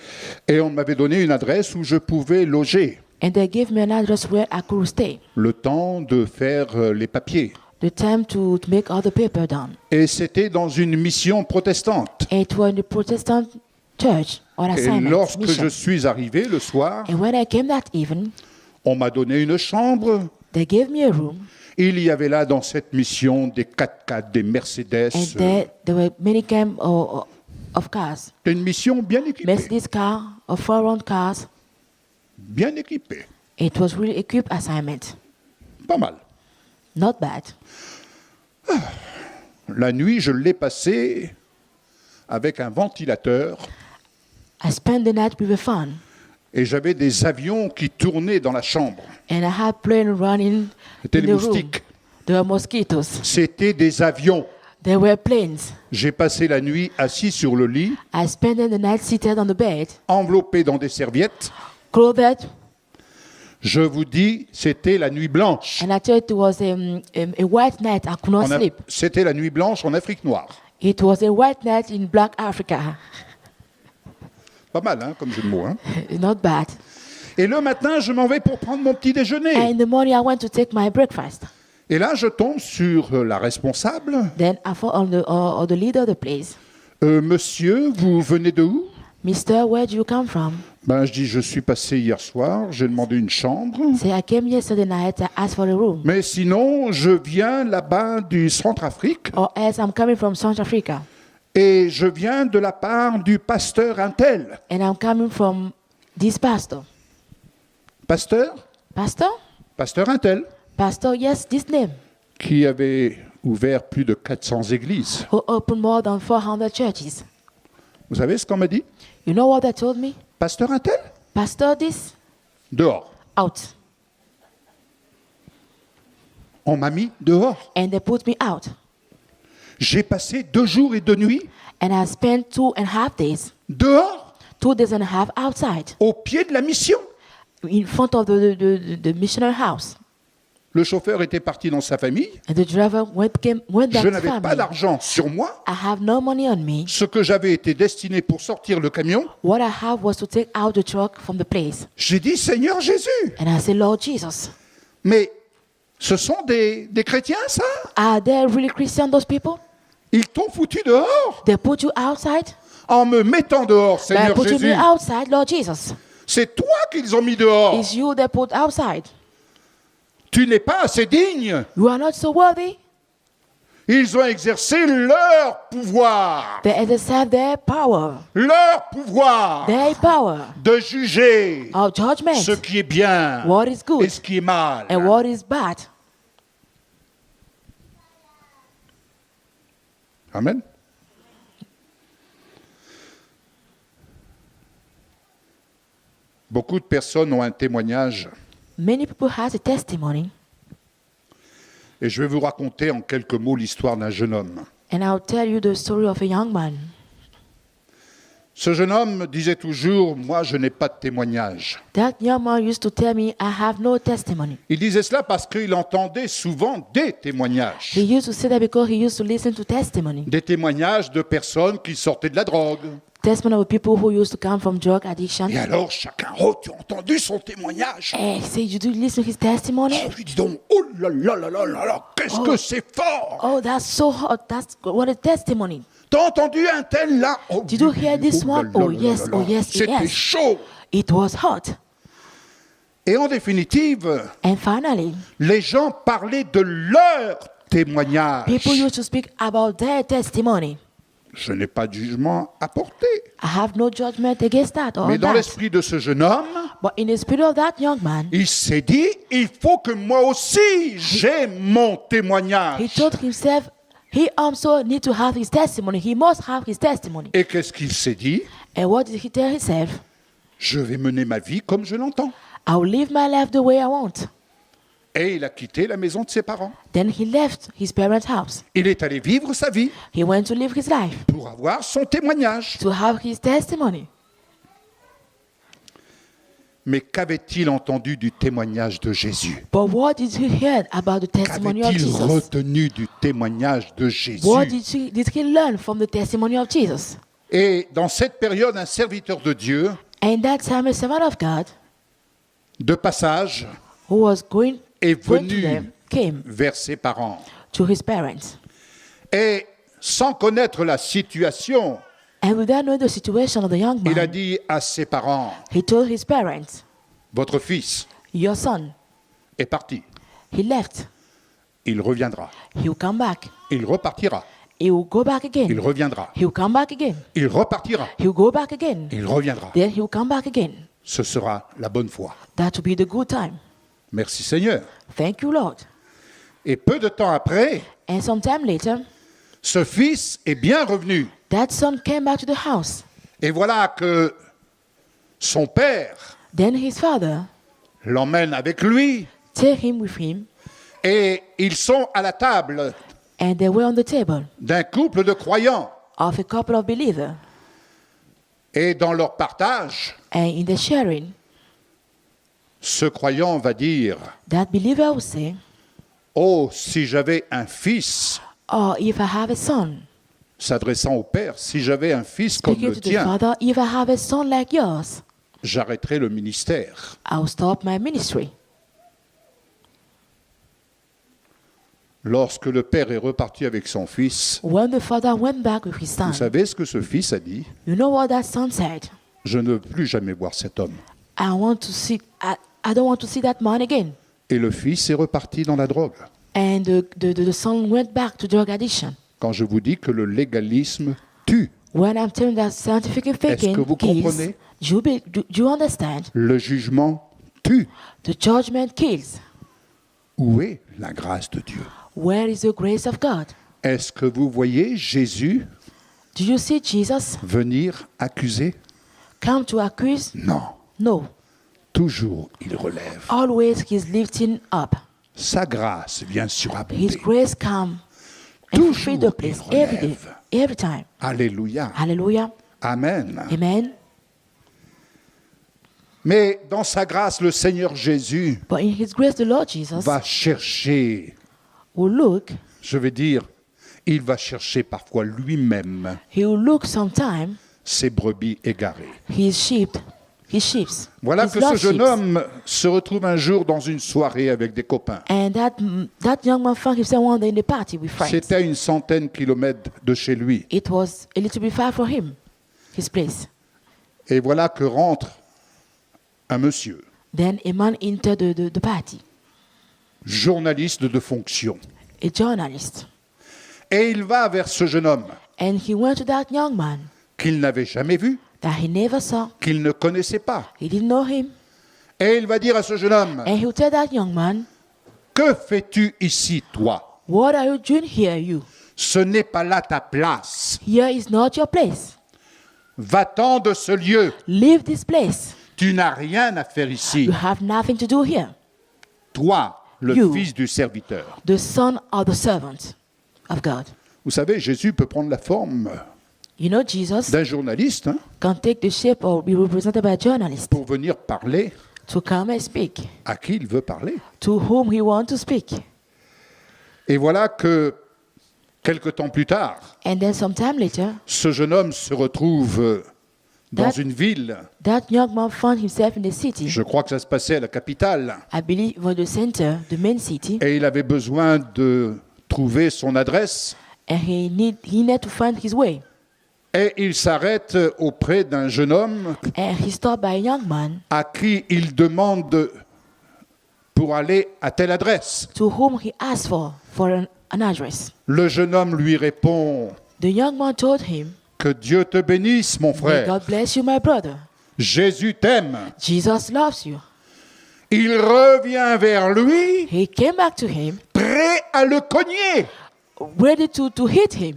A: Et on m'avait donné une adresse où je pouvais loger
B: And they gave me an address where I could stay.
A: le temps de faire les papiers.
B: The time to make all the paper done.
A: Et c'était dans une mission protestante.
B: And it was in the Protestant church on
A: Et
B: assignment.
A: lorsque
B: mission.
A: je suis arrivé le soir,
B: And when I came that evening,
A: on m'a donné une chambre.
B: they gave me a room,
A: Il y avait là dans cette mission des 4x4, des Mercedes.
B: and there were many kind of cars.
A: Une mission bien équipée.
B: Mercedes car, or four-round cars.
A: Bien équipée.
B: It was really equipped assignment.
A: Pas mal.
B: Not bad.
A: La nuit, je l'ai passée avec un ventilateur
B: I spent the night with a fan,
A: et j'avais des avions qui tournaient dans la chambre.
B: and I had plane running
A: C'était
B: in
A: des
B: the room.
A: moustiques.
B: There were mosquitoes.
A: C'était des avions.
B: There were planes.
A: J'ai passé la nuit assis sur le lit,
B: I spent the night seated on the bed,
A: enveloppé dans des serviettes.
B: clothed,
A: Je vous dis, c'était la nuit blanche.
B: and I thought it was a white night. I could not sleep.
A: C'était la nuit blanche en Afrique noire.
B: It was a white night in Black Africa.
A: Pas mal, hein, comme jeu de mots. Hein.
B: Not bad.
A: Et le matin, je m'en vais pour prendre mon petit
B: And
A: déjeuner.
B: in the morning, I went to take my breakfast.
A: Et là, je tombe sur la responsable.
B: Then I fall on the leader of the place.
A: Monsieur, vous venez de où?
B: Mister, where do you come from?
A: Ben, je dis, je suis passé hier soir, j'ai demandé une chambre.
B: Say, I came yesterday night to ask for a room.
A: Mais sinon, je viens là-bas du Centrafrique
B: Or else I'm coming from South Africa.
A: et je viens de la part du pasteur Intel.
B: And I'm coming from this pastor.
A: Pasteur?
B: Pastor?
A: Pasteur Intel,
B: Pastor, yes, this name.
A: qui avait ouvert plus de 400 églises.
B: Who opened more than 400 churches.
A: Vous savez ce qu'on m'a dit?
B: You know what they told me?
A: Pasteur Intel?
B: Pastor, this,
A: Dehors.
B: out.
A: On m'a mis dehors.
B: And they put me out.
A: J'ai passé 2 jours et 2 nuits
B: And I spent 2.5 days,
A: dehors,
B: 2 days and a half outside,
A: au pied de la mission.
B: in front of the missionary house.
A: Le chauffeur était parti dans sa famille.
B: And the driver went
A: Je
B: back to
A: n'avais pas
B: family.
A: d'argent sur moi.
B: I have no money on me.
A: Ce que j'avais été destiné pour sortir le camion.
B: What I have was to take out the truck from the place.
A: J'ai dit, Seigneur Jésus,
B: And I said, Lord Jesus,
A: mais ce sont des chrétiens, ça?
B: are they really Christian, those people?
A: Ils t'ont foutu dehors
B: They put you outside?
A: en me mettant dehors,
B: They
A: Seigneur
B: put
A: Jésus.
B: me outside, Lord Jesus.
A: C'est toi qu'ils ont mis dehors.
B: It's you they put outside.
A: Tu n'es pas assez digne.
B: You are not so worthy.
A: Ils ont exercé leur pouvoir.
B: They exercise their power
A: Leur pouvoir de juger
B: of judgment,
A: ce qui est bien
B: what is good
A: et ce qui est mal.
B: and what is bad.
A: Amen. Beaucoup de personnes ont un témoignage
B: Many people have a testimony,
A: et je vais vous raconter en quelques mots l'histoire d'un jeune homme.
B: and I'll tell you the story of a young man.
A: Ce jeune homme disait toujours, moi je n'ai pas de témoignage.
B: That young man used to tell me, I have no testimony.
A: Il disait cela parce qu'il entendait souvent des témoignages.
B: He used to say that because he used to listen to testimony.
A: Des témoignages de personnes qui sortaient de la drogue.
B: Testimony of people who used to come from drug addiction.
A: Et alors chacun, oh tu as entendu son témoignage?
B: Hey, say, you do listen to his testimony?
A: Oh, lui dis donc, oh là là là là là là, qu'est-ce que c'est fort!
B: Oh, that's so hot. That's what a testimony.
A: T'as entendu un tel là? Oh,
B: Did you hear this
A: oh là
B: one?
A: là
B: Oh,
A: là
B: yes,
A: là
B: oh,
A: là.
B: yes,
A: C'était
B: yes.
A: chaud.
B: It was hot.
A: Et en définitive,
B: And finally,
A: les gens parlaient de leur témoignage.
B: people used to speak about their testimony.
A: Je n'ai pas de jugement à porter.
B: I have no judgment against that or
A: Mais dans
B: that.
A: l'esprit de ce jeune homme,
B: But in the spirit of that young man,
A: il s'est dit, il faut que moi aussi j'ai mon témoignage.
B: he told himself he also need to have his testimony. He must have his testimony.
A: Et qu'est-ce qu'il s'est dit?
B: And what did he tell himself?
A: Je vais mener ma vie comme je l'entends.
B: I'll live my life the way I want.
A: Et il a quitté la maison de ses parents.
B: Then he left his parents' house.
A: Il est allé vivre sa vie
B: He went to live his life,
A: pour avoir son témoignage.
B: to have his testimony.
A: Mais qu'avait-il entendu du témoignage de Jésus?
B: But what did he hear about the testimony of
A: Qu'avait-il
B: Jesus?
A: retenu du témoignage de Jésus?
B: What did he learn from the testimony of Jesus?
A: Et dans cette période, un serviteur de Dieu,
B: And that time a servant of God
A: de passage,
B: who was going
A: est
B: to
A: venu
B: them came
A: vers ses parents.
B: to his parents.
A: Et sans connaître la situation,
B: And without knowing the situation of the young
A: il a
B: man,
A: dit à ses parents,
B: he told his parents,
A: votre fils
B: your son,
A: est parti.
B: he left.
A: Il reviendra.
B: He will come back.
A: Il repartira.
B: He will go back
A: Il
B: again.
A: reviendra.
B: He will come back again.
A: Il repartira.
B: He will go back again.
A: Il reviendra.
B: Then he will come back again.
A: Ce sera la bonne foi.
B: That will be the good time.
A: Merci Seigneur.
B: Thank you, Lord.
A: Et peu de temps après,
B: And sometime later,
A: ce fils est bien revenu.
B: that son came back to the house.
A: Et voilà que son père
B: Then his father
A: l'emmène avec lui
B: take him with him,
A: et ils sont à la table
B: and they were on the table
A: d'un couple de croyants.
B: of a couple of believers.
A: Et dans leur partage,
B: And in the sharing,
A: ce croyant va dire,
B: that believer will say,
A: oh, si j'avais un fils,
B: oh, if I have a son,
A: s'adressant au père, si j'avais un fils comme
B: speaking
A: le
B: to the
A: tien,
B: father, if I have a son like yours,
A: j'arrêterai le ministère.
B: I'll stop my ministry.
A: Lorsque le père est reparti avec son fils,
B: When the father went back with his son,
A: vous savez ce que ce fils a dit?
B: you know what that son said?
A: Je ne veux plus jamais voir cet homme.
B: I don't want to see that man again.
A: Et le fils est reparti dans la drogue.
B: And the son went back to drug addiction.
A: Quand je vous dis que le légalisme tue,
B: When I'm telling that scientific thinking
A: que vous comprenez?
B: do you understand?
A: le jugement tue.
B: The judgment kills.
A: Où est la grâce de Dieu?
B: Where is the grace of God?
A: Est-ce que vous voyez Jésus
B: Do you see Jesus
A: venir accuser?
B: come to accuse?
A: Non.
B: No.
A: Toujours il relève.
B: Always he's lifting up.
A: Sa grâce vient
B: His
A: surabonder.
B: grace come and
A: Toujours
B: fulfill the place
A: il
B: every day,
A: relève.
B: every time.
A: Alléluia.
B: Hallelujah.
A: Amen.
B: Amen.
A: Mais dans sa grâce, le Seigneur Jésus
B: But in his grace, the Lord Jesus
A: va chercher,
B: will look,
A: je vais dire, il va chercher parfois lui-même
B: he will look sometime
A: ses brebis égarées.
B: his sheep.
A: Voilà
B: his
A: que ce
B: lost
A: jeune
B: sheep.
A: homme se retrouve un jour dans une soirée avec des copains.
B: And that young man found himself one day in the party with friends.
A: C'était à une centaine de kilomètres de chez lui.
B: It was a little bit far from him, his place.
A: Et voilà que rentre un monsieur,
B: Then a man entered the party,
A: journaliste de fonction.
B: a journalist.
A: Et il va vers ce jeune homme
B: And he went to that young man
A: qu'il n'avait jamais vu,
B: that he never saw.
A: qu'il ne connaissait pas.
B: He didn't know him.
A: Et il va dire à ce jeune homme,
B: And he will tell that young man,
A: que fais-tu ici, toi?
B: what are you doing here, you?
A: Ce n'est pas là ta place.
B: Here is not your place.
A: Va-t'en de ce lieu.
B: Leave this place.
A: Tu n'as rien à faire ici.
B: You have nothing to do here.
A: Toi, le
B: You.
A: fils du serviteur.
B: The son or the servant of God.
A: Vous savez, Jésus peut prendre la forme
B: You know, Jesus
A: d'un journaliste
B: can take the shape or be represented by a journalist
A: pour venir parler
B: to come and speak
A: à qui il veut parler.
B: to whom he wants to speak.
A: Et voilà que, quelque temps plus tard,
B: And then sometime later,
A: ce jeune homme se retrouve dans
B: That-
A: une ville.
B: that young man found himself in the city.
A: Je crois que ça se passait à la capitale.
B: I believe it was the center, the main city,
A: Et il avait besoin de trouver son adresse.
B: and he needed to find his way.
A: Et il s'arrête auprès d'un jeune homme
B: And he stopped by a young man
A: à qui il demande pour aller à telle adresse.
B: to whom he asked for an address.
A: Le jeune homme lui répond
B: The young man told him,
A: que Dieu te bénisse, mon
B: "May
A: frère.
B: God bless you, my brother.
A: Jésus t'aime.
B: Jesus loves you."
A: Il revient vers lui,
B: He came back to him,
A: prêt à le cogner.
B: ready to hit him.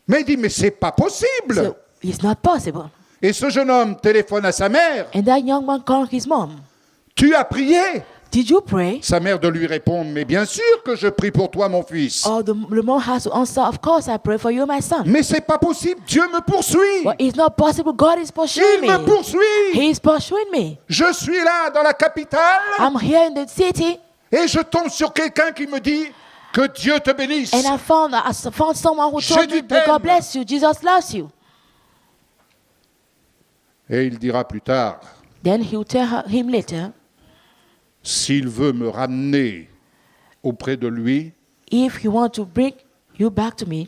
A: Mais il dit, mais c'est pas possible.
B: So it's not possible.
A: Et ce jeune homme téléphone à sa mère.
B: And that young man called his mom.
A: Tu as prié?
B: Did you pray?
A: Sa mère de lui répondre, mais bien sûr que je prie pour toi, mon fils.
B: Oh, the mom has to answer, of course I pray for you, my son.
A: Mais c'est pas possible, Dieu me poursuit.
B: But it's not possible. God is pursuing
A: Il me
B: me.
A: poursuit.
B: He is pursuing me.
A: Je suis là dans la capitale
B: I'm here in the city,
A: et je tombe sur quelqu'un qui me dit que Dieu te bénisse.
B: and I found someone who told me
A: Jésus
B: that God
A: t'aime.
B: bless you. Jesus loves you.
A: Et il dira plus tard,
B: Then he will tell him later,
A: s'il veut me ramener auprès de lui,
B: if he wants to bring you back to me,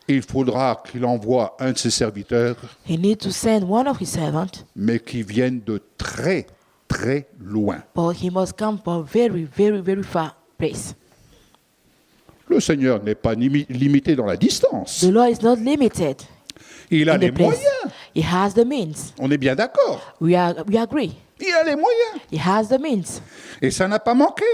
A: il faudra qu'il envoie un de ses serviteurs,
B: he needs to send one of his servants,
A: mais qui vienne de très, très loin.
B: but he must come from very, very, very far place.
A: Le Seigneur n'est pas limité dans la distance.
B: The Lord is not limited
A: Il a
B: in
A: les
B: the place.
A: moyens.
B: He has the means.
A: On est bien d'accord.
B: We agree.
A: Il a les moyens.
B: He has the means.
A: Et ça n'a pas manqué.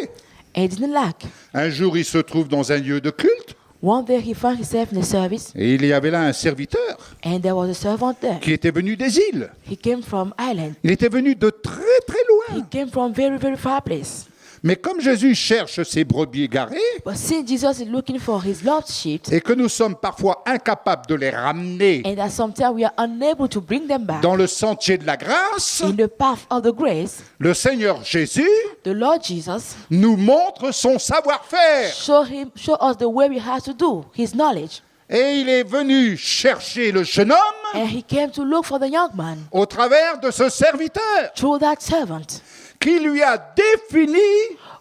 B: And he didn't lack.
A: Un jour, il se trouve dans un lieu de culte
B: One day he found himself in the service,
A: et il y avait là un serviteur
B: and there was a servant there.
A: qui était venu des îles.
B: He came from Ireland.
A: Il était venu de très, très
B: He
A: loin.
B: came from very, very far place.
A: Mais comme Jésus cherche ses brebis égarées
B: But since Jesus is looking for his lost sheep,
A: et que nous sommes parfois incapables de les ramener
B: and that sometimes we are unable to bring them back
A: dans le sentier de la grâce,
B: in the path of the grace,
A: le Seigneur Jésus
B: the Lord Jesus
A: nous montre son savoir-faire.
B: show us the way we have to do, his knowledge.
A: Et il est venu chercher le jeune homme
B: And he came to look for the young man
A: au travers de ce serviteur
B: through that servant
A: qui lui a défini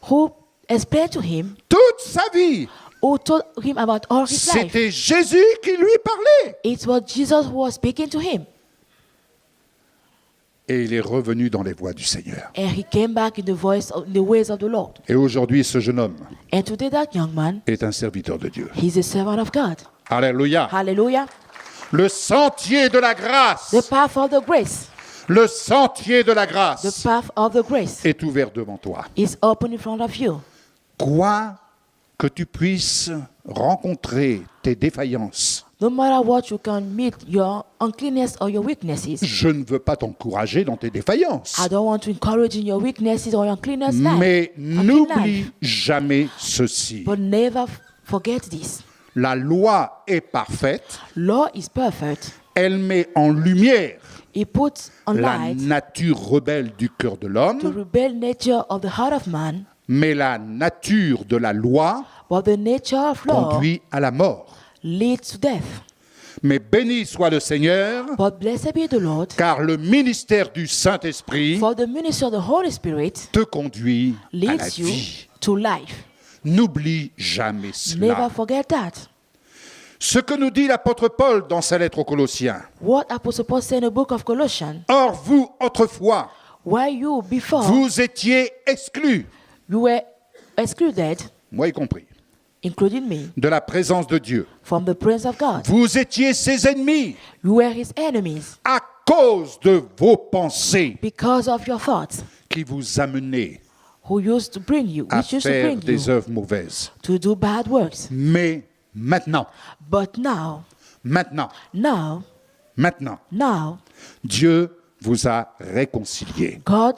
B: who explained to him,
A: toute sa vie.
B: who told him about all his life.
A: C'était Jésus qui lui parlait.
B: It was Jesus who was speaking to him.
A: Et il est revenu dans les voies du Seigneur.
B: And he came back in the ways of the Lord.
A: Et aujourd'hui, ce jeune homme
B: And today that young man,
A: est un serviteur de Dieu.
B: he's a servant of God.
A: Alléluia.
B: Hallelujah.
A: Le sentier de la grâce,
B: The path of the grace,
A: le sentier de la
B: the
A: grâce
B: path of the grace
A: est ouvert devant toi.
B: is open in front of you.
A: Quoi que tu puisses rencontrer tes défaillances,
B: No matter what, you can meet your uncleanness or your weaknesses.
A: je ne veux pas t'encourager dans tes défaillances.
B: I don't want to encourage in your weaknesses or your uncleanness life.
A: Mais
B: unclean
A: n'oublie
B: life.
A: jamais ceci.
B: But never forget this.
A: La loi est parfaite.
B: Law is perfect.
A: Elle met en lumière
B: It puts on
A: la
B: light
A: nature rebelle du cœur de
B: the
A: l'homme,
B: rebel nature of the heart of man,
A: mais la nature de la loi
B: but the nature of law
A: conduit à la mort.
B: leads to death.
A: Mais béni soit le Seigneur,
B: But blessed be the Lord,
A: car le ministère du Saint-Esprit
B: for the ministry of the Holy Spirit
A: te conduit à la
B: leads you
A: vie.
B: to life.
A: N'oublie jamais
B: Never
A: cela.
B: forget that.
A: Ce que nous dit l'apôtre Paul dans sa lettre aux Colossiens.
B: What Apostle Paul said in the book of Colossians,
A: Or vous, autrefois,
B: where you before
A: vous étiez exclus,
B: you were excluded,
A: moi y compris,
B: including me,
A: de la présence de Dieu.
B: from the presence of God.
A: Vous étiez ses ennemis
B: You were his enemies
A: à cause de vos pensées
B: because of your thoughts,
A: qui vous amenaient
B: who used to bring you,
A: à
B: which used to
A: faire
B: bring
A: des
B: you
A: œuvres mauvaises.
B: to do bad works.
A: Mais maintenant,
B: But now,
A: Dieu vous a réconciliés
B: God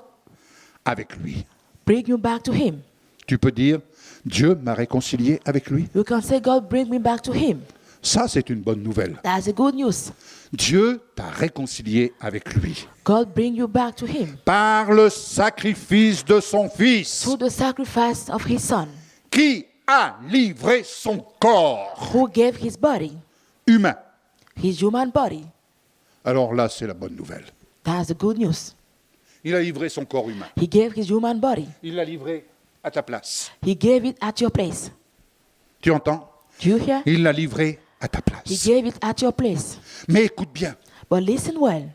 A: avec lui.
B: bring you back to him.
A: Tu peux dire, Dieu m'a réconcilié avec lui.
B: You can say, God bring me back to him.
A: Ça, c'est une bonne nouvelle.
B: That's a good news.
A: Dieu t'a réconcilié avec lui.
B: God bring you back to him
A: Par le sacrifice de son Fils,
B: through the sacrifice of his son,
A: qui a livré son corps
B: who gave his body,
A: humain.
B: his human body.
A: Alors là, c'est la bonne nouvelle.
B: That's the good news.
A: Il a livré son corps humain.
B: He gave his human body.
A: Il l'a livré à ta place.
B: He gave it at your place.
A: Tu entends?
B: Do you hear?
A: Il l'a livré à ta
B: He
A: place.
B: gave it at your place.
A: Mais écoute bien,
B: But listen well.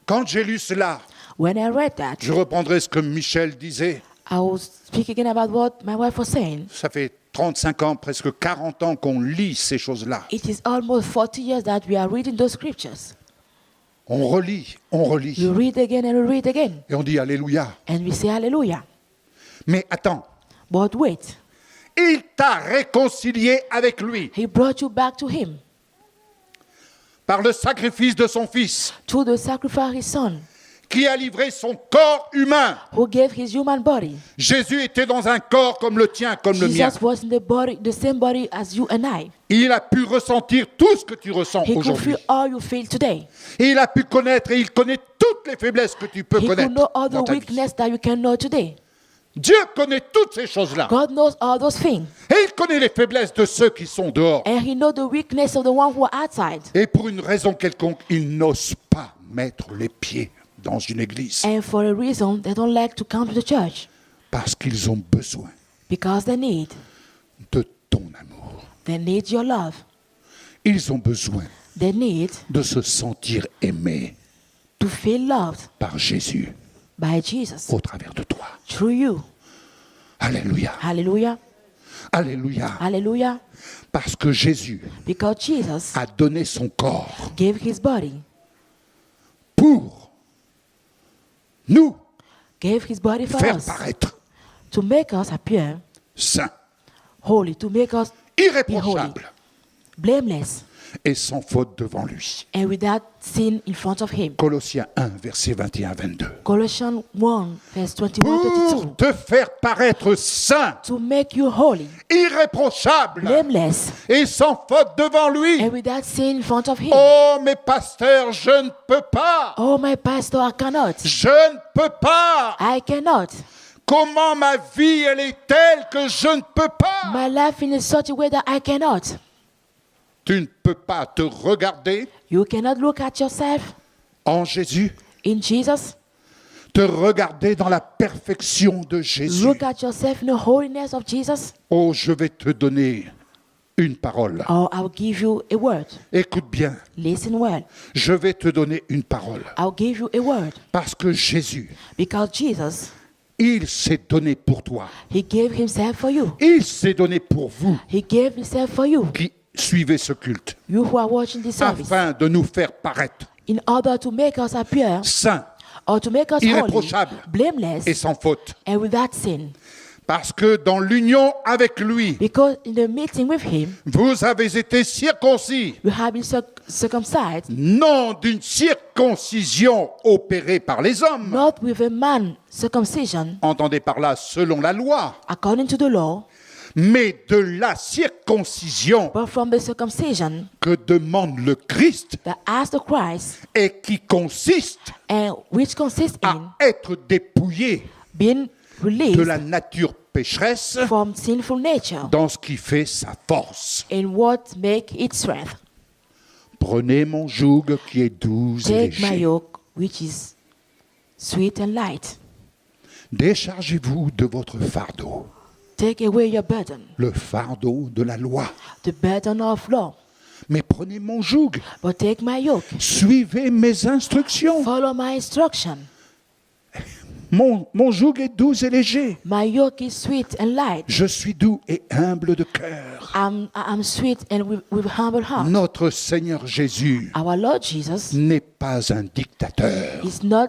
A: quand j'ai lu cela,
B: When I read that,
A: je reprendrai ce que Michel disait.
B: I will speak again about what my wife was saying.
A: Ça fait 35 ans, presque 40 ans qu'on lit ces choses-là.
B: It is almost 40 years that we are reading those scriptures.
A: On relit,
B: You read again and you read again.
A: et on dit Alléluia.
B: And we say hallelujah.
A: Mais attends,
B: But wait,
A: il t'a réconcilié avec lui
B: he brought you back to him
A: par le sacrifice de son Fils,
B: through the sacrifice of his son,
A: qui a livré son corps humain.
B: who gave his human body.
A: Jésus était dans un corps comme le tien, comme le mien.
B: Jesus was in the same body as you and I.
A: Il a pu ressentir tout ce que tu ressens
B: He could
A: aujourd'hui.
B: feel all you feel today.
A: Et il a pu connaître et il connaît toutes les faiblesses que tu peux
B: He
A: connaître
B: could know all
A: dans
B: the
A: ta vie.
B: weakness that you can know today.
A: Dieu connaît toutes ces choses-là.
B: God knows all those things.
A: Et il connaît les faiblesses de ceux qui sont dehors.
B: And he knows the weakness of the one who are outside.
A: Et pour une raison quelconque, ils n'osent pas mettre les pieds dans une église.
B: And for a reason, they don't like to come to the church.
A: Parce qu'ils ont besoin
B: Because they need
A: ton amour.
B: They need your love.
A: Ils ont besoin
B: They need
A: de se sentir aimés
B: to feel loved
A: par Jésus
B: by Jesus
A: au travers de toi.
B: through you.
A: Alléluia.
B: Hallelujah.
A: Alléluia.
B: Hallelujah.
A: Parce que Jésus
B: Because Jesus
A: a donné son corps
B: gave his body,
A: pour nous
B: gave his body for
A: faire
B: us,
A: paraître
B: to make us appear
A: saints,
B: holy, to make us be holy,
A: irréprochables
B: blameless,
A: et sans faute devant lui.
B: and without sin in front of him.
A: Colossiens 1, versets 21-22.
B: Colossians 1, verse 21-22.
A: Pour te faire paraître saint,
B: To make you holy,
A: irréprochable
B: blameless,
A: et sans faute devant lui.
B: and without sin in front of him.
A: Oh, mes pasteurs, je ne peux pas.
B: Oh, my pastor, I cannot.
A: Je ne peux pas.
B: I cannot.
A: Comment ma vie, elle est telle que je ne peux pas.
B: My life in such a way that I cannot.
A: Tu ne peux pas te regarder
B: You cannot look at yourself
A: en Jésus,
B: in Jesus.
A: te regarder dans la perfection de Jésus.
B: Look at yourself in the holiness of Jesus.
A: Oh, je vais te donner une parole.
B: Or I'll give you a word.
A: Écoute bien,
B: Listen well.
A: je vais te donner une parole.
B: I'll give you a word.
A: Parce que Jésus,
B: Because Jesus,
A: il s'est donné pour toi.
B: He gave Himself for you.
A: Il s'est donné pour vous
B: He gave Himself for you.
A: qui suivez ce culte,
B: You who are watching this service.
A: afin de nous faire paraître
B: In order to make us appear
A: saints
B: or to make us holy,
A: Irréprochable.
B: blameless,
A: et sans faute.
B: and without sin.
A: Parce que dans l'union avec lui,
B: Because in the meeting with Him,
A: vous avez été circoncis,
B: you have been circumcised,
A: non d'une circoncision opérée par les hommes,
B: not with a man circumcision
A: entendez par là selon la loi,
B: according to the law,
A: mais de la circoncision
B: but from the circumcision
A: que demande le Christ
B: that as the Christ,
A: et qui consiste
B: and which consists
A: à
B: in
A: être dépouillé
B: being
A: de
B: released
A: la nature pécheresse
B: from sinful nature
A: dans ce qui fait sa force.
B: in what make its strength.
A: Prenez mon joug qui est doux et
B: Take my
A: léger.
B: yoke, which is sweet and light.
A: Déchargez-vous de votre fardeau,
B: Take away your burden,
A: le fardeau de la loi.
B: the burden of law.
A: Mais prenez mon joug,
B: But take my yoke,
A: suivez mes instructions.
B: follow my instruction.
A: Mon joug est doux et léger.
B: My yoke is sweet and light.
A: Je suis doux et humble de cœur.
B: I'm sweet and with humble heart.
A: Notre Seigneur Jésus
B: Our Lord Jesus
A: n'est pas un dictateur.
B: is not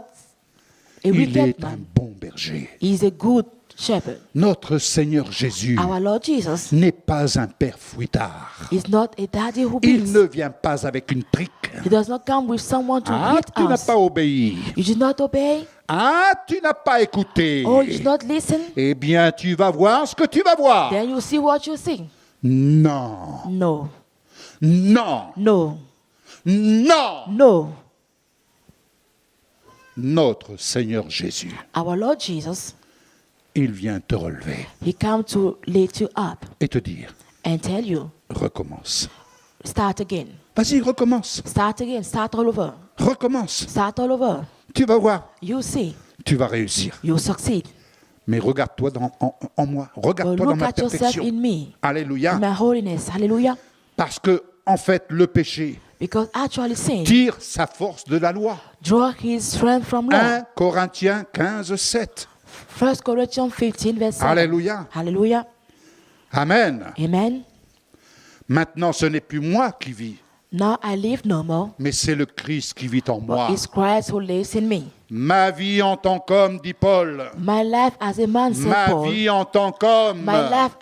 B: a
A: Il
B: wicked
A: est un
B: man.
A: bon berger.
B: He is a good shepherd.
A: Notre Seigneur Jésus
B: Our Lord Jesus
A: n'est pas un père fouettard.
B: is not a daddy who
A: Il
B: beats.
A: ne vient pas avec une trique.
B: He does not come with someone to
A: Ah,
B: hit
A: tu n'as
B: us.
A: pas obéi.
B: You did not obey,
A: Ah, tu n'as pas écouté.
B: or you did not listen.
A: Eh bien, tu vas voir ce que tu vas voir.
B: Then you see what you see.
A: Non,
B: No,
A: non,
B: no,
A: non.
B: no.
A: Notre Seigneur Jésus,
B: Our Lord Jesus,
A: il vient te relever
B: He come to lift you up
A: et te dire,
B: and tell you,
A: recommence.
B: start again.
A: Vas-y, recommence.
B: Start again. Start all over.
A: Recommence.
B: Start all over.
A: Tu vas voir,
B: You see,
A: tu vas réussir.
B: you succeed.
A: Mais regarde-toi en moi.
B: But
A: Regarde-toi dans
B: look
A: ma
B: at yourself
A: perfection.
B: in me,
A: Alléluia.
B: in my holiness. Hallelujah.
A: Parce que, en fait, le péché
B: Because actually sin
A: tire sa force de la loi.
B: draw his strength from law.
A: 1 Corinthiens 15, 7.
B: 1 Corinthians 15 verse 7.
A: Alléluia.
B: Hallelujah.
A: Amen.
B: Amen.
A: Maintenant, ce n'est plus moi qui vis,
B: Now I live no more,
A: mais c'est le Christ qui vit en moi.
B: but it's Christ who lives in me.
A: Ma vie en tant qu'homme, dit Paul.
B: My life as a man, said
A: Ma
B: Paul.
A: vie en tant qu'homme,
B: My life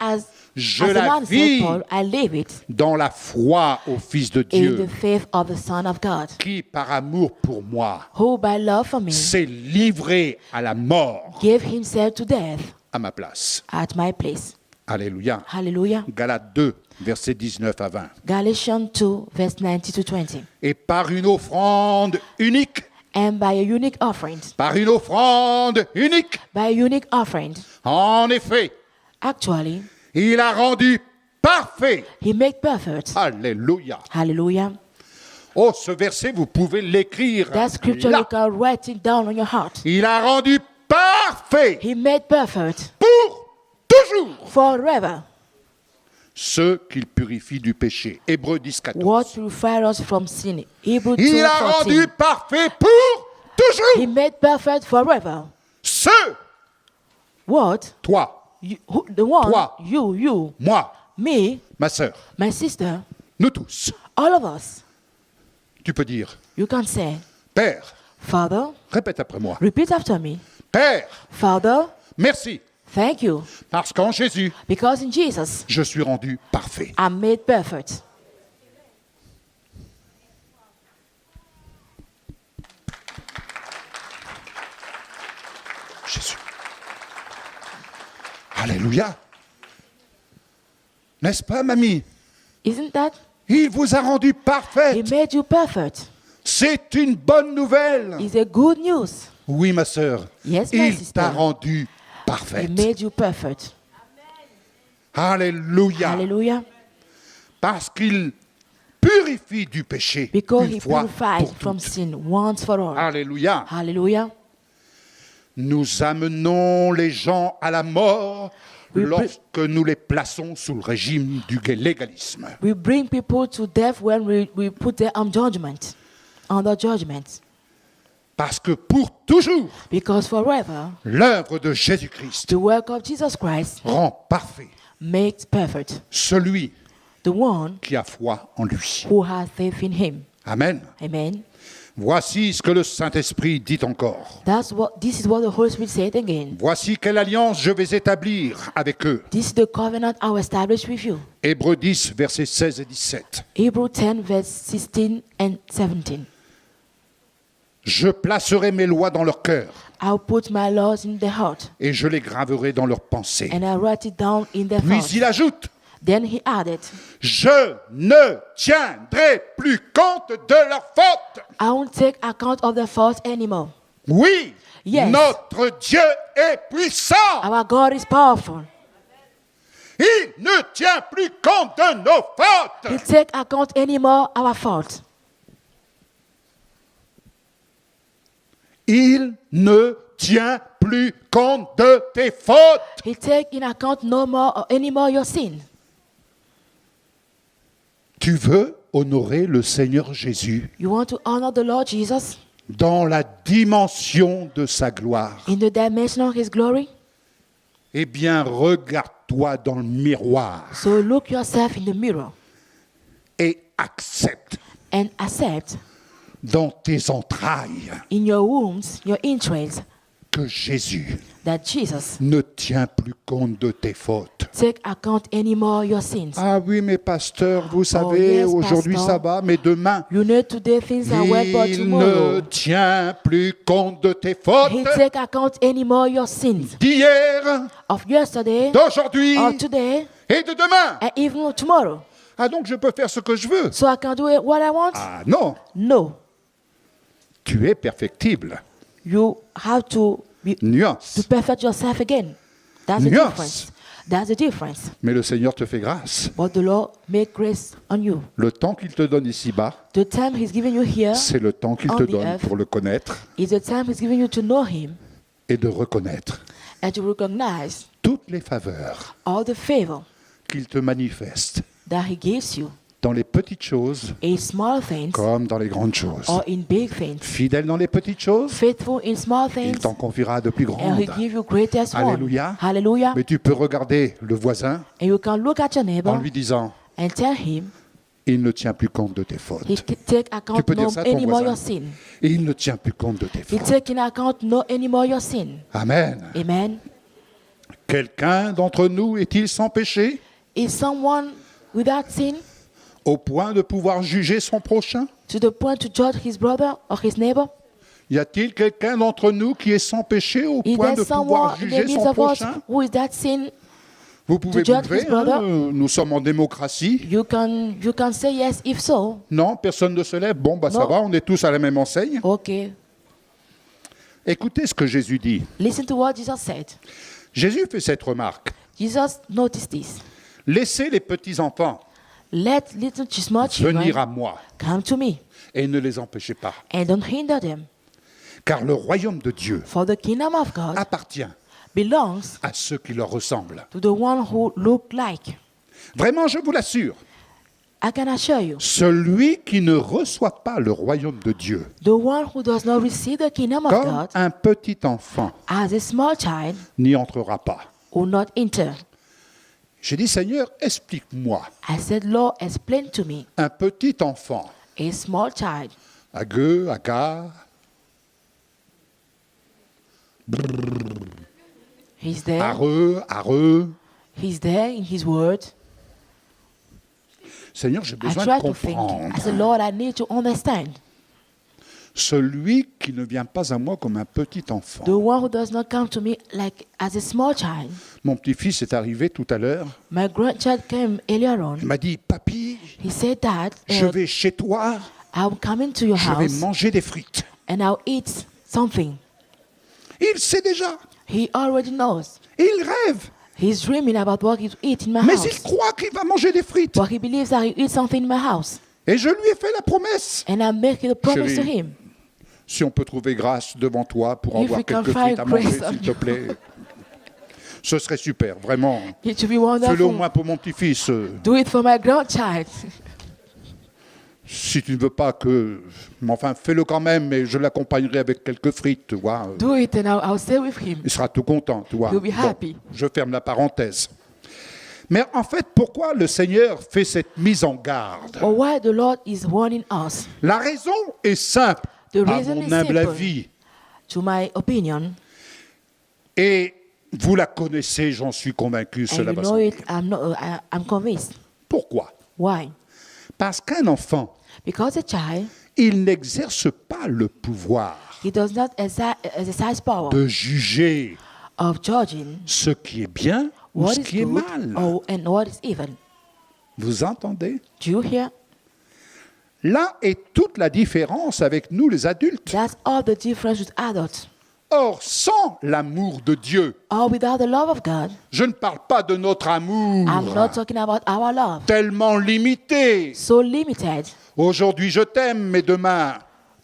A: je
B: as a
A: la
B: man,
A: vis
B: said Paul, I live it
A: dans la foi au Fils de
B: in
A: Dieu,
B: the faith of the Son of God,
A: qui, par amour pour moi,
B: who by love for me
A: s'est livré à la mort
B: gave himself to death
A: à ma place.
B: at my place.
A: Alléluia.
B: Hallelujah.
A: Galates 2, versets 19 à 20.
B: Galatians 2 verse 19 to 20.
A: Et par une offrande unique,
B: And by a unique offering,
A: par une offrande unique,
B: by a unique offering,
A: en effet,
B: actually,
A: il a rendu parfait.
B: he made perfect.
A: Alléluia.
B: Hallelujah.
A: Oh, ce verset, vous pouvez l'écrire
B: That scripture
A: là.
B: you can write it down on your heart.
A: Il a rendu parfait
B: He made perfect
A: pour toujours
B: forever
A: ceux qu'il purifie du péché. Hébreux 10, 14.
B: what purifies us from sin. Hebrews
A: Il a
B: 2:14.
A: rendu parfait pour toujours
B: He made perfect forever.
A: ceux,
B: What?
A: toi,
B: The one,
A: Toi.
B: you,
A: moi,
B: me,
A: ma sœur,
B: my sister,
A: nous tous.
B: all of us.
A: Tu peux dire,
B: You can say,
A: Père,
B: Father,
A: répète après moi.
B: repeat after me.
A: Père,
B: Father,
A: merci,
B: thank you.
A: parce qu'en Jésus,
B: Because in Jesus,
A: je suis rendu parfait.
B: I'm made perfect.
A: Jésus. Alléluia. N'est-ce pas, mamie?
B: Isn't that?
A: Il vous a rendu
B: He
A: parfait.
B: made you perfect.
A: C'est une bonne nouvelle.
B: It's a good news.
A: Oui, ma sœur.
B: Yes, my
A: Il
B: sister.
A: t'a rendu
B: He
A: parfaite.
B: made you perfect.
A: Alléluia.
B: Hallelujah.
A: Parce qu'il purifie du péché
B: because
A: une
B: he
A: fois
B: purified
A: pour
B: from
A: toutes.
B: sin once for all.
A: Alléluia.
B: Hallelujah.
A: Nous amenons les gens à la mort
B: Oui,
A: lorsque nous les plaçons sous le régime du légalisme.
B: We bring people to death when we put them on judgment, under judgment.
A: Parce que pour toujours,
B: Because forever,
A: l'œuvre de Jésus-Christ
B: the work of Jesus Christ
A: rend parfait
B: makes perfect
A: celui
B: the one
A: qui a foi en lui.
B: who has faith in him.
A: Amen.
B: Amen.
A: Voici ce que le Saint-Esprit dit encore.
B: This is what the Holy Spirit said again.
A: Voici quelle alliance je vais établir avec eux.
B: This is the covenant I will establish with you.
A: Hébreux 10, versets 16 et 17.
B: Hebrews 10, verse 16 and 17.
A: Je placerai mes lois dans leur cœur
B: I'll put my laws in their heart,
A: et je les graverai dans leurs pensées.
B: and I write it down in their
A: Puis
B: thoughts.
A: il ajoute,
B: Then he added,
A: je ne tiendrai plus compte de leurs fautes.
B: I won't take account of their faults anymore.
A: Oui,
B: Yes.
A: notre Dieu est puissant.
B: Our God is powerful.
A: Il ne tient plus compte de nos
B: He
A: fautes.
B: take account anymore our faults.
A: Il ne tient plus compte de tes fautes.
B: He take in account no more or anymore your sin.
A: Tu veux honorer le Seigneur Jésus
B: You want to honor the Lord Jesus
A: dans la dimension de sa gloire.
B: in the dimension of his glory?
A: Eh bien, regarde-toi dans le miroir
B: So look yourself in the mirror
A: et accepte
B: and accept
A: dans tes entrailles
B: in your wombs, your entrails,
A: que Jésus
B: that Jesus
A: ne tient plus compte de tes fautes.
B: take account anymore your sins.
A: Ah oui, mais pasteur, vous savez,
B: yes,
A: aujourd'hui
B: pastor.
A: ça va, mais demain,
B: You know today things are well, but
A: il ne
B: tomorrow
A: tient plus compte de tes fautes
B: he take account anymore your sins
A: d'hier,
B: of yesterday
A: d'aujourd'hui
B: or today
A: et de demain.
B: and even tomorrow.
A: Ah donc je peux faire ce que je veux.
B: So I can do it what I want?
A: Ah non,
B: No.
A: tu es perfectible.
B: You have to
A: Nuance.
B: perfect yourself again. That's the
A: Nuance.
B: difference. That's the difference.
A: Mais le Seigneur te fait grâce.
B: But the Lord make grace on you.
A: Le temps qu'il te donne ici-bas,
B: The time He's giving you here
A: c'est le temps qu'il
B: on
A: te
B: the
A: donne
B: earth
A: pour le connaître
B: is the time He's giving you to know Him
A: et de reconnaître
B: and to recognize
A: toutes les faveurs
B: all the favor
A: qu'il te manifeste
B: that He gives you
A: dans les petites choses
B: in small things
A: comme dans les grandes choses.
B: or in big things.
A: Fidèle dans les petites choses,
B: Faithful in small
A: il
B: things
A: t'en confiera de plus
B: and
A: grandes.
B: He give you greatest one.
A: Alléluia.
B: Hallelujah.
A: Mais tu peux regarder le voisin
B: And you can look at your
A: en
B: neighbor
A: lui disant,
B: and tell him
A: il ne tient plus compte de tes fautes.
B: he take account
A: peux dire
B: no
A: ça à ton
B: anymore
A: voisin.
B: your sin.
A: Il ne tient plus compte de tes
B: He
A: fautes.
B: take in account no anymore your sin.
A: Amen.
B: Amen.
A: Quelqu'un d'entre nous est-il sans péché
B: Is someone without sin
A: au point de pouvoir juger son prochain?
B: to the point to judge his brother or his neighbor?
A: Y a-t-il quelqu'un d'entre nous qui est sans péché au
B: Is
A: point
B: there
A: de pouvoir
B: someone in
A: juger
B: the midst
A: son
B: of us
A: prochain?
B: who is that sin?
A: Vous pouvez
B: to
A: vous
B: judge
A: lever,
B: his brother?
A: nous sommes en démocratie.
B: You can say yes if so.
A: Non, personne ne se lève. Bon, bah ça
B: Non.
A: va, on est tous à la même enseigne.
B: Okay.
A: Écoutez ce que Jésus dit.
B: Listen to what Jesus said.
A: Jésus fait cette remarque.
B: Jesus noticed this.
A: Laissez les petits-enfants
B: Let little small children
A: venir à moi
B: come to me
A: et ne les empêchez pas.
B: and don't hinder them.
A: Car le royaume de Dieu
B: For the kingdom of God
A: appartient
B: belongs
A: à ceux qui leur ressemblent.
B: to the one who look like.
A: Vraiment, je vous l'assure,
B: I can assure you,
A: celui qui ne reçoit pas le royaume de Dieu
B: the one who does not receive the kingdom of
A: comme
B: God
A: un petit enfant
B: as a small child
A: n'y entrera pas.
B: will not enter.
A: J'ai dit, Seigneur, explique-moi.
B: I said, Lord, explain to me.
A: Un petit enfant,
B: A small child,
A: à gueux, à gars,
B: he's there.
A: areux.
B: He's there in his word.
A: Seigneur, j'ai
B: I
A: besoin
B: try
A: de
B: to think.
A: comprendre.
B: I said, Lord, I need to understand.
A: Celui qui ne vient pas à moi comme un petit enfant.
B: The one who does not come to me like as a small child.
A: Mon petit-fils est arrivé tout à l'heure.
B: My grandchild came earlier on.
A: Il m'a dit, papy,
B: He said that
A: je vais chez toi,
B: I'll come into your
A: je vais
B: house
A: manger des frites.
B: and I'll eat something.
A: Il sait déjà.
B: He already knows.
A: Il rêve.
B: He's dreaming about what he eat in my
A: Mais
B: house.
A: il croit qu'il va manger des frites.
B: But he believes that he eat something in my house.
A: Et je lui ai fait la promesse.
B: And I make a promise to
A: Chérie,
B: him.
A: Si on peut trouver grâce devant toi pour
B: If
A: avoir
B: we can
A: quelques
B: find
A: frites à manger,
B: grace on
A: s'il te
B: you.
A: plaît. Ce serait super, vraiment.
B: It should be
A: Fais-le au
B: wonderful.
A: moins pour mon petit-fils.
B: Do it for my grandchild.
A: Si tu ne veux pas que... Mais enfin, fais-le quand même, mais je l'accompagnerai avec quelques frites, tu vois.
B: Do it and I'll stay with him.
A: Il sera tout content, tu vois.
B: He'll be happy.
A: Je ferme la parenthèse. Mais en fait, pourquoi le Seigneur fait cette mise en garde?
B: But why the Lord is warning us?
A: La raison est simple,
B: The
A: à
B: reason
A: mon
B: is
A: humble
B: simple.
A: avis.
B: To my opinion,
A: Et vous la connaissez, j'en suis convaincu,
B: and
A: cela
B: you
A: va
B: know
A: sans
B: it,
A: dire.
B: I'm convinced.
A: Pourquoi?
B: Why?
A: Parce qu'un enfant,
B: Because a child,
A: il n'exerce pas le pouvoir
B: he does not exercise power
A: de juger
B: of judging
A: ce qui est bien ou
B: what
A: ce
B: is
A: qui est
B: good
A: mal.
B: and what is evil.
A: Vous entendez?
B: Do you hear?
A: Là est toute la différence avec nous les adultes.
B: That's all the difference with adults.
A: Or, sans l'amour de Dieu,
B: Or without the love of God,
A: je ne parle pas de notre amour
B: I'm not talking about our love.
A: tellement limité.
B: So limited.
A: Aujourd'hui, je t'aime, mais demain,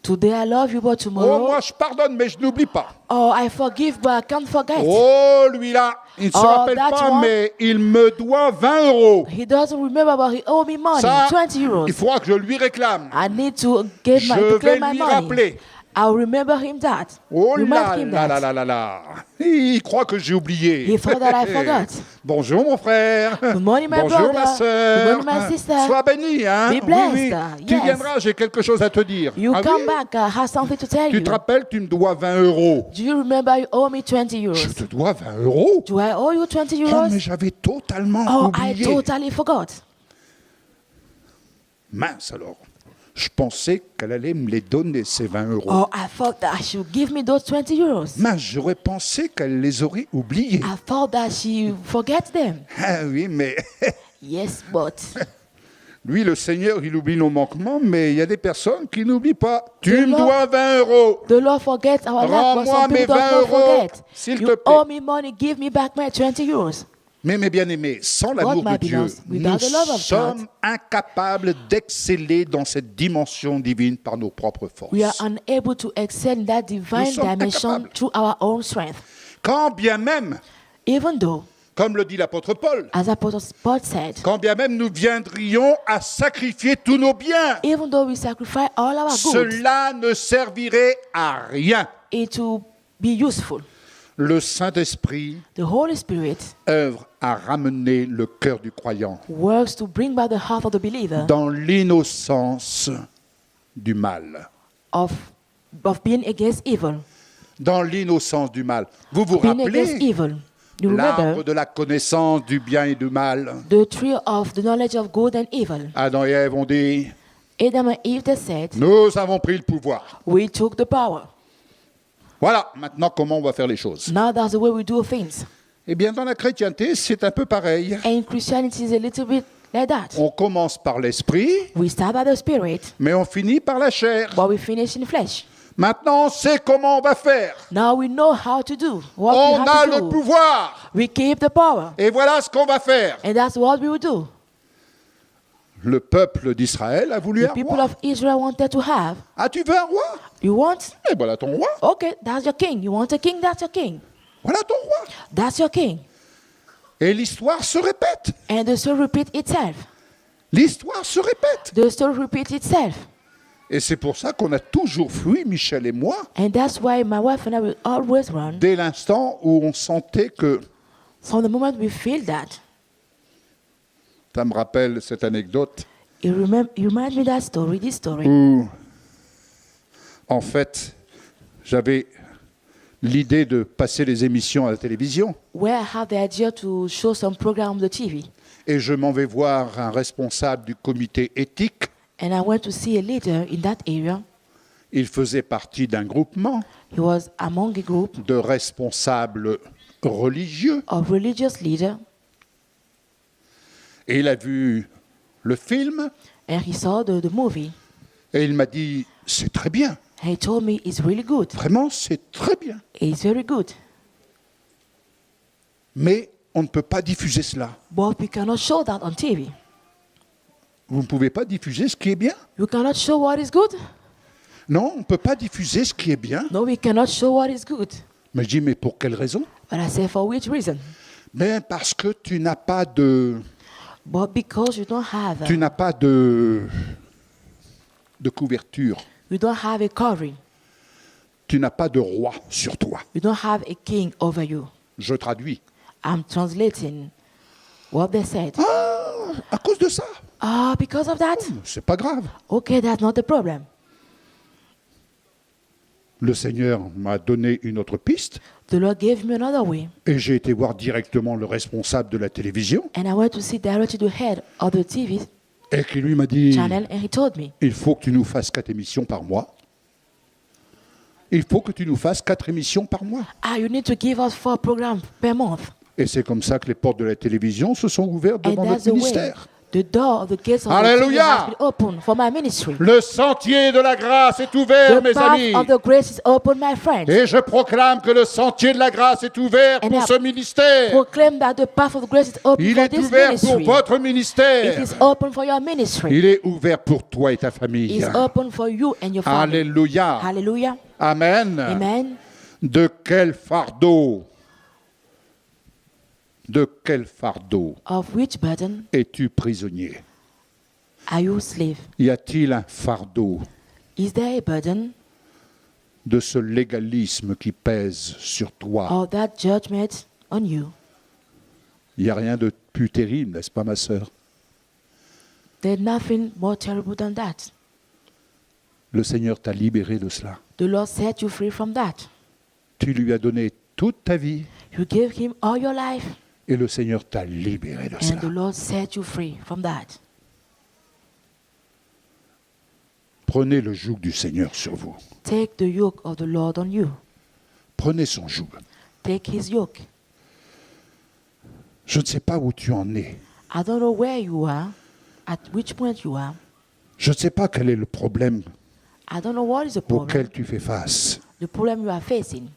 B: Today I love you, but
A: oh,
B: tomorrow,
A: moi, je pardonne, mais je n'oublie pas.
B: oh, I forgive, but I can't forget.
A: Oh, lui-là, il ne se
B: Oh,
A: rappelle
B: that
A: pas,
B: one.
A: mais il me doit 20 euros.
B: He doesn't remember, but he owed me money,
A: Ça,
B: 20 euros.
A: il faudra que je lui réclame.
B: I need to get
A: Je
B: to
A: vais
B: claim my
A: lui
B: money.
A: rappeler.
B: I'll remember him that.
A: Oh
B: Remind
A: là
B: him
A: là
B: that.
A: là là là là. Il croit que j'ai oublié.
B: He thought that I forgot.
A: Bonjour mon frère.
B: Good morning, my
A: Bonjour
B: brother.
A: ma sœur.
B: Good morning, my sister.
A: Sois béni, hein.
B: Be blessed.
A: Oui, oui. Tu
B: Yes.
A: viendras, j'ai quelque chose à te dire.
B: You
A: Ah
B: come
A: oui?
B: back, I have something to tell
A: Tu
B: you.
A: te rappelles, tu me dois 20 euros.
B: Do you remember you owe me 20
A: Je
B: euros?
A: te dois 20 euros.
B: Do I owe you 20
A: Oh,
B: euros?
A: mais j'avais totalement
B: Oh, I
A: oublié.
B: totally forgot.
A: Mince alors. Je pensais qu'elle allait me les donner, ces 20 euros.
B: Oh, I thought that she give me those 20 euros.
A: Mince, j'aurais pensé qu'elle les aurait oubliés.
B: I thought that she forgets them.
A: Ah oui, mais
B: Yes, but
A: lui, le Seigneur, il oublie nos manquements, mais il y a des personnes qui n'oublient pas. Tu
B: The
A: me
B: Lord-
A: dois 20 euros.
B: the Lord forgets our life, but
A: Rends-moi
B: some
A: mes
B: people
A: 20
B: does not
A: euros,
B: forget.
A: s'il te
B: You
A: plaît.
B: owe me money, give me back my 20 euros.
A: Mais mes bien-aimés, sans l'amour
B: my
A: de Dieu,
B: beloved, without
A: nous
B: the love of
A: sommes
B: God,
A: incapables d'exceller dans cette dimension divine par nos propres forces.
B: We are unable to excel in that divine
A: Nous sommes
B: dimension
A: incapables.
B: through our own strength.
A: Quand bien même,
B: Even though,
A: comme le dit l'apôtre Paul,
B: as Apostle Paul said,
A: quand bien même nous viendrions à sacrifier tous nos biens,
B: even though we sacrifice all our goods,
A: cela ne servirait à rien.
B: it will be useful.
A: Le Saint-Esprit
B: The Holy Spirit
A: œuvre à ramener le cœur du croyant
B: works to bring back the heart of the believer
A: dans l'innocence du mal.
B: of being against evil.
A: Dans l'innocence du mal. Vous vous
B: Being against
A: rappelez
B: evil. You
A: l'arbre
B: remember
A: de la connaissance du bien et du mal?
B: the tree of the knowledge of good and evil.
A: Adam et Ève ont dit,
B: Adam and Eve they said,
A: nous avons pris le pouvoir.
B: we took the power.
A: Voilà, maintenant comment on va faire les choses.
B: Now that's the way we do things.
A: Eh bien, dans la chrétienté, c'est un peu pareil.
B: And Christianity is a little bit like that.
A: On commence par l'esprit,
B: We start by the Spirit,
A: mais on finit par la chair.
B: but we finish in flesh.
A: Maintenant, on sait comment on va faire.
B: Now we know how to do what
A: On
B: we
A: a
B: have
A: le
B: to do.
A: pouvoir.
B: We keep the power,
A: Et voilà ce qu'on va faire.
B: and that's what we will do.
A: Le peuple d'Israël a voulu
B: The
A: un
B: people
A: roi.
B: of Israel wanted to have.
A: Ah, tu veux un roi?
B: You want?
A: Eh voilà ton roi.
B: Okay, that's your king. You want a king? That's your king.
A: Voilà ton roi.
B: That's your king.
A: Et l'histoire se répète.
B: And the story repeats itself.
A: L'histoire se répète.
B: The story repeats itself.
A: Et c'est pour ça qu'on a toujours fui, Michel et moi,
B: And that's why my wife and I will always run
A: dès l'instant où on sentait que...
B: from the moment we feel that.
A: Ça me rappelle cette anecdote
B: You remind me that story, this story.
A: où, en fait, j'avais l'idée de passer les émissions à la télévision.
B: Where I have the idea to show some program on the TV.
A: Et je m'en vais voir un responsable du comité éthique.
B: And I went to see a leader in that area.
A: Il faisait partie d'un groupement
B: He was among a group
A: de responsables religieux.
B: of religious leaders.
A: Et il a vu le film
B: And he saw the movie.
A: et il m'a dit, c'est très bien.
B: And he told me it's really good.
A: Vraiment, c'est très bien.
B: It's very good.
A: Mais on ne peut pas diffuser cela.
B: But we cannot show that on TV.
A: Vous ne pouvez pas diffuser ce qui est bien.
B: You cannot show what is good?
A: Non, on ne peut pas diffuser ce qui est bien.
B: No, we cannot show what is good.
A: Mais je dis, mais pour quelle raison?
B: But I say, for which reason?
A: Ben parce que tu n'as pas de
B: Because you don't have
A: couverture.
B: you don't have a covering.
A: Tu n'as pas de roi sur toi.
B: You don't have a king over you.
A: Je traduis.
B: I'm translating what they said.
A: À cause de ça.
B: Because of that?
A: C'est pas grave.
B: Okay, that's not the problem.
A: Le Seigneur m'a donné une autre piste
B: The Lord gave me another way.
A: et j'ai été voir directement le responsable de la télévision
B: And I went to see directly the head of the TV
A: et qui lui m'a dit
B: channel, and he told me,
A: il faut que tu nous fasses 4 émissions par mois. Il faut que tu nous fasses 4 émissions par mois.
B: you need to give us 4 programs per month.
A: Et c'est comme ça que les portes de la télévision se sont ouvertes
B: And
A: devant
B: that's
A: notre
B: the way
A: ministère.
B: the door of the gates of
A: Alléluia.
B: the TV has been opened for my ministry.
A: Le sentier de la grâce est ouvert,
B: The
A: mes
B: path
A: amis.
B: of the grace is open, my friends.
A: Et je proclame que le sentier de la grâce est ouvert
B: And
A: pour
B: I
A: ce ministère.
B: Proclaim that the path of grace is open
A: Il
B: for
A: est
B: this
A: ouvert pour
B: ministry.
A: votre
B: It
A: ministère.
B: is open for your ministry.
A: Il est ouvert pour toi et ta
B: It
A: famille.
B: is open for you and your family.
A: Alléluia.
B: Hallelujah.
A: Amen.
B: Amen.
A: De quel fardeau
B: Of which burden
A: es-tu prisonnier?
B: are you slave?
A: Y a-t-il un fardeau
B: Is there a burden
A: de ce légalisme qui pèse sur toi?
B: of that judgment on you?
A: Il n'y a rien de plus terrible, n'est-ce pas, ma sœur?
B: There's nothing more terrible than that.
A: Le Seigneur t'a libéré de cela.
B: The Lord set you free from that.
A: Tu lui as donné toute ta vie
B: You gave him all your life,
A: et le Seigneur t'a libéré de
B: and
A: cela.
B: the Lord set you free from that.
A: Prenez le joug du Seigneur sur vous.
B: Take the yoke of the Lord on you.
A: Prenez son joug.
B: Take his yoke.
A: Je ne sais pas où tu en es.
B: I don't know where you are, at which point you are.
A: Je ne sais pas quel est le problème
B: I don't know what is the problem.
A: auquel tu fais face.
B: The problem you are facing.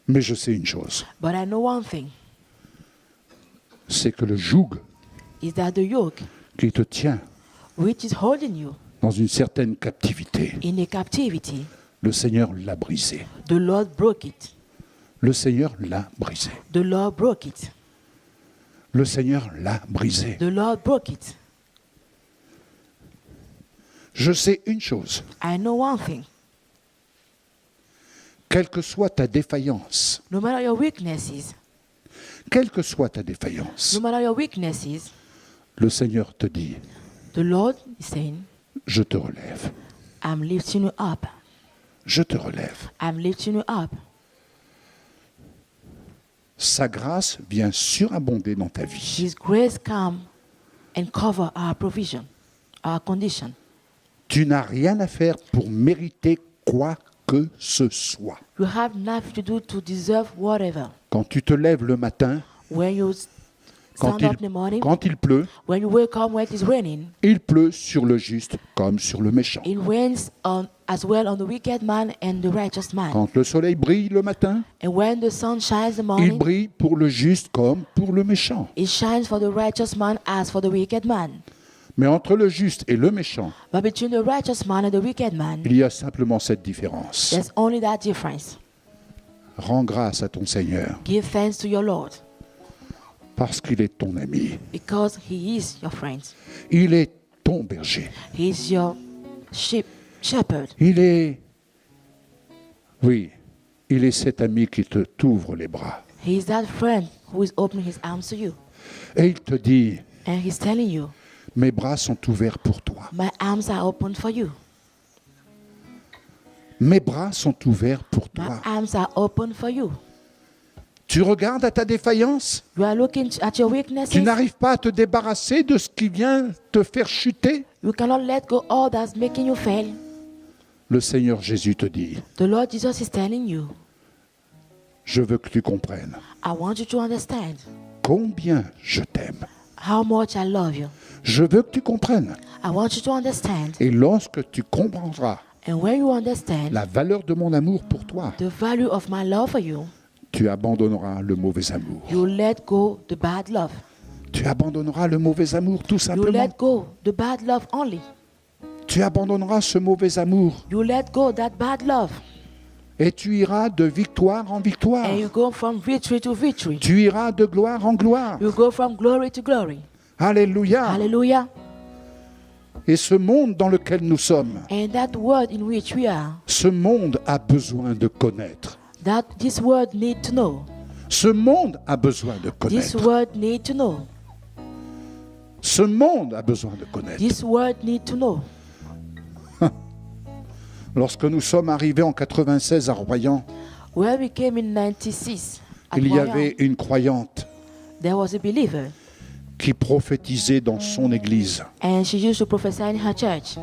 A: Mais je sais une chose,
B: But I know one thing,
A: c'est que le joug
B: is that the yoke
A: qui te tient
B: which is holding you
A: dans une certaine captivité,
B: in a captivity,
A: le Seigneur l'a brisé.
B: the Lord broke it.
A: Le Seigneur l'a brisé.
B: The Lord broke it.
A: Le Seigneur l'a brisé.
B: The Lord broke it.
A: Je sais une chose,
B: I know one thing.
A: quelle que soit ta défaillance,
B: No matter your weaknesses,
A: quelle que soit ta défaillance,
B: no matter your weaknesses,
A: le Seigneur te dit,
B: the Lord is saying,
A: je te relève,
B: I'm lifting you up.
A: je te relève.
B: I'm lifting you up.
A: Sa grâce vient surabonder dans ta vie.
B: His grace come and cover our provision, our condition.
A: Tu n'as rien à faire pour mériter quoi que ce soit.
B: You have nothing to do to deserve whatever.
A: Quand tu te lèves le matin,
B: When you
A: quand
B: stand up in the morning,
A: quand il pleut,
B: when you wake up when it is raining,
A: il pleut sur le juste comme sur le méchant.
B: it rains as well on the wicked man and the righteous man.
A: Quand le soleil brille le matin,
B: And when the sun shines in the
A: il
B: morning,
A: brille pour le juste comme pour le méchant.
B: it shines for the righteous man as for the wicked man.
A: Mais entre le juste et le méchant,
B: But between the righteous man and the wicked man,
A: il y a simplement cette différence.
B: there's only that difference.
A: Rends grâce à ton Seigneur
B: Give thanks to your Lord,
A: parce qu'il est ton ami.
B: because he is your friend.
A: Il est ton berger.
B: He is your shepherd.
A: Il est cet ami qui t'ouvre les bras.
B: He is that friend who is opening his arms to you.
A: Et il te dit,
B: And he's telling you,
A: mes bras sont ouverts pour toi.
B: my arms are open for you.
A: Mes bras sont ouverts pour
B: My
A: toi.
B: arms are open for you.
A: Tu regardes à ta défaillance.
B: You are looking at your weaknesses.
A: Tu n'arrives pas à te débarrasser de ce qui vient te faire chuter.
B: You cannot let go all that's making you fail.
A: Le Seigneur Jésus te dit,
B: The Lord Jesus is telling you,
A: je veux que tu comprennes
B: I want you to understand
A: combien je t'aime.
B: how much I love you.
A: Je veux que tu comprennes.
B: I want you to understand.
A: Et lorsque tu comprendras
B: And when you understand
A: la valeur de mon amour pour toi,
B: the value of my love for you,
A: tu abandonneras le mauvais amour.
B: you let go the bad love.
A: Tu abandonneras le mauvais amour, tout
B: You
A: simplement.
B: let go the bad love only.
A: Tu abandonneras ce mauvais amour
B: You let go that bad love.
A: et tu iras de victoire en victoire.
B: And you go from victory to victory.
A: Tu iras de gloire en gloire.
B: You go from glory to glory.
A: Alléluia.
B: Hallelujah.
A: Et ce monde dans lequel nous sommes,
B: And that word in which we are,
A: ce monde a besoin de connaître.
B: that this word need to know.
A: Ce monde a besoin de
B: This
A: connaître.
B: word need to know.
A: Ce monde a besoin de connaître.
B: This word need to know.
A: Lorsque nous sommes arrivés en 96 à Royan,
B: Where we came in 96, at
A: il y
B: Royan,
A: avait une croyante
B: there was a believer,
A: qui prophétisait dans son église.
B: and she used to prophesy in her church.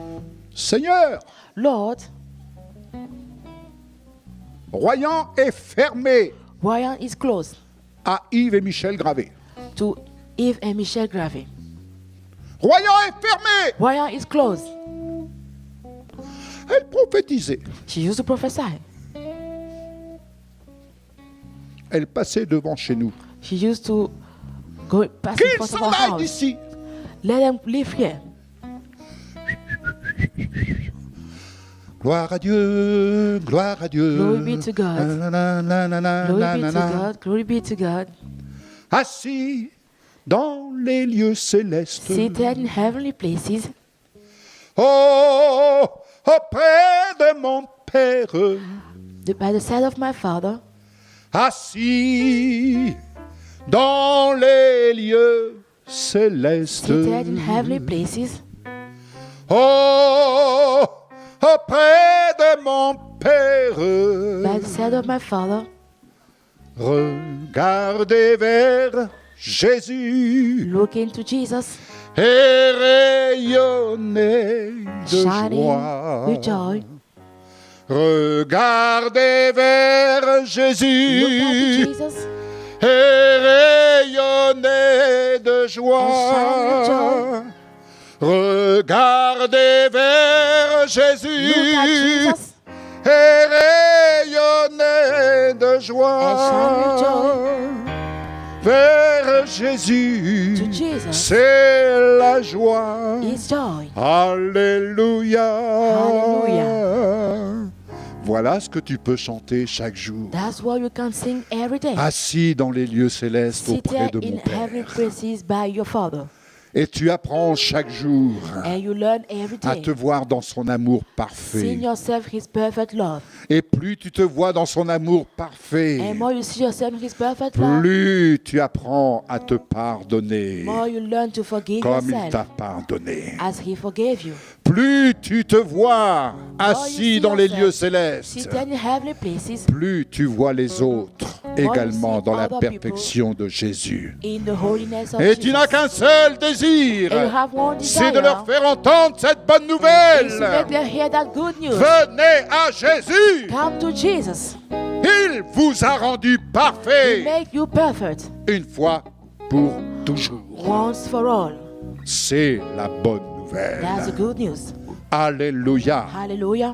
A: Seigneur,
B: Lord,
A: Royan est fermé
B: Royan is closed
A: à Yves et Michel Gravé.
B: to Eve and Michelle Gravey.
A: Royan est fermé.
B: Royan is closed.
A: Elle prophétisait.
B: She used to prophesy.
A: Elle passait devant chez nous.
B: She used to go past in
A: Qu'ils
B: front of
A: s'en
B: our
A: aillent
B: house.
A: d'ici.
B: Let them live here.
A: Gloire à Dieu, gloire à Dieu.
B: Glory be to God.
A: Nanana,
B: Glory be to
A: nanana.
B: God. Glory be to God.
A: Assis dans les lieux célestes.
B: Seated in heavenly places,
A: Oh, auprès de mon Père.
B: by the side of my Father,
A: Assis dans les lieux célestes.
B: seated in heavenly places,
A: Oh, auprès de mon Père.
B: by the side of my Father,
A: Regardez vers Jésus
B: look into Jesus,
A: et rayonnez de
B: shining
A: joie.
B: with joy.
A: Regardez vers
B: Look at
A: Jésus
B: Jesus
A: et rayonnez de joie. Regardez vers
B: Look at
A: Jésus
B: Jesus
A: et rayonnez de joie. Vers Jésus,
B: To Jesus.
A: c'est la joie.
B: is joy.
A: Alléluia.
B: Hallelujah.
A: Voilà ce que tu peux chanter chaque jour.
B: That's what you can sing every day.
A: Assis dans les lieux célestes auprès
B: Seated
A: de
B: in
A: mon
B: heavenly
A: Père.
B: places by your Father.
A: Et tu apprends chaque jour
B: And you learn every
A: à
B: day.
A: te voir dans son amour
B: Seeing
A: parfait.
B: yourself His perfect love.
A: Et plus tu te vois dans son amour parfait,
B: And more you see yourself in His perfect love,
A: plus tu apprends à te pardonner
B: more you learn to forgive
A: comme il
B: yourself
A: t'a pardonné.
B: as He forgave you.
A: Plus tu te vois assis
B: see
A: dans les
B: yourself
A: lieux célestes,
B: Seated in heavenly places
A: plus tu vois les autres également
B: see
A: dans la
B: other people
A: perfection de Jésus.
B: in the holiness of
A: Et tu n'as
B: Jesus.
A: qu'un seul désir,
B: And you have one
A: c'est de leur
B: desire.
A: faire entendre cette bonne
B: Is to
A: nouvelle.
B: make them hear that good news.
A: Venez à Jésus,
B: Come to Jesus.
A: il vous a rendu
B: He
A: parfait
B: make you perfect
A: une fois pour toujours.
B: once for all.
A: C'est la bonne
B: That's the
A: nouvelle.
B: good news.
A: Alléluia,
B: Hallelujah.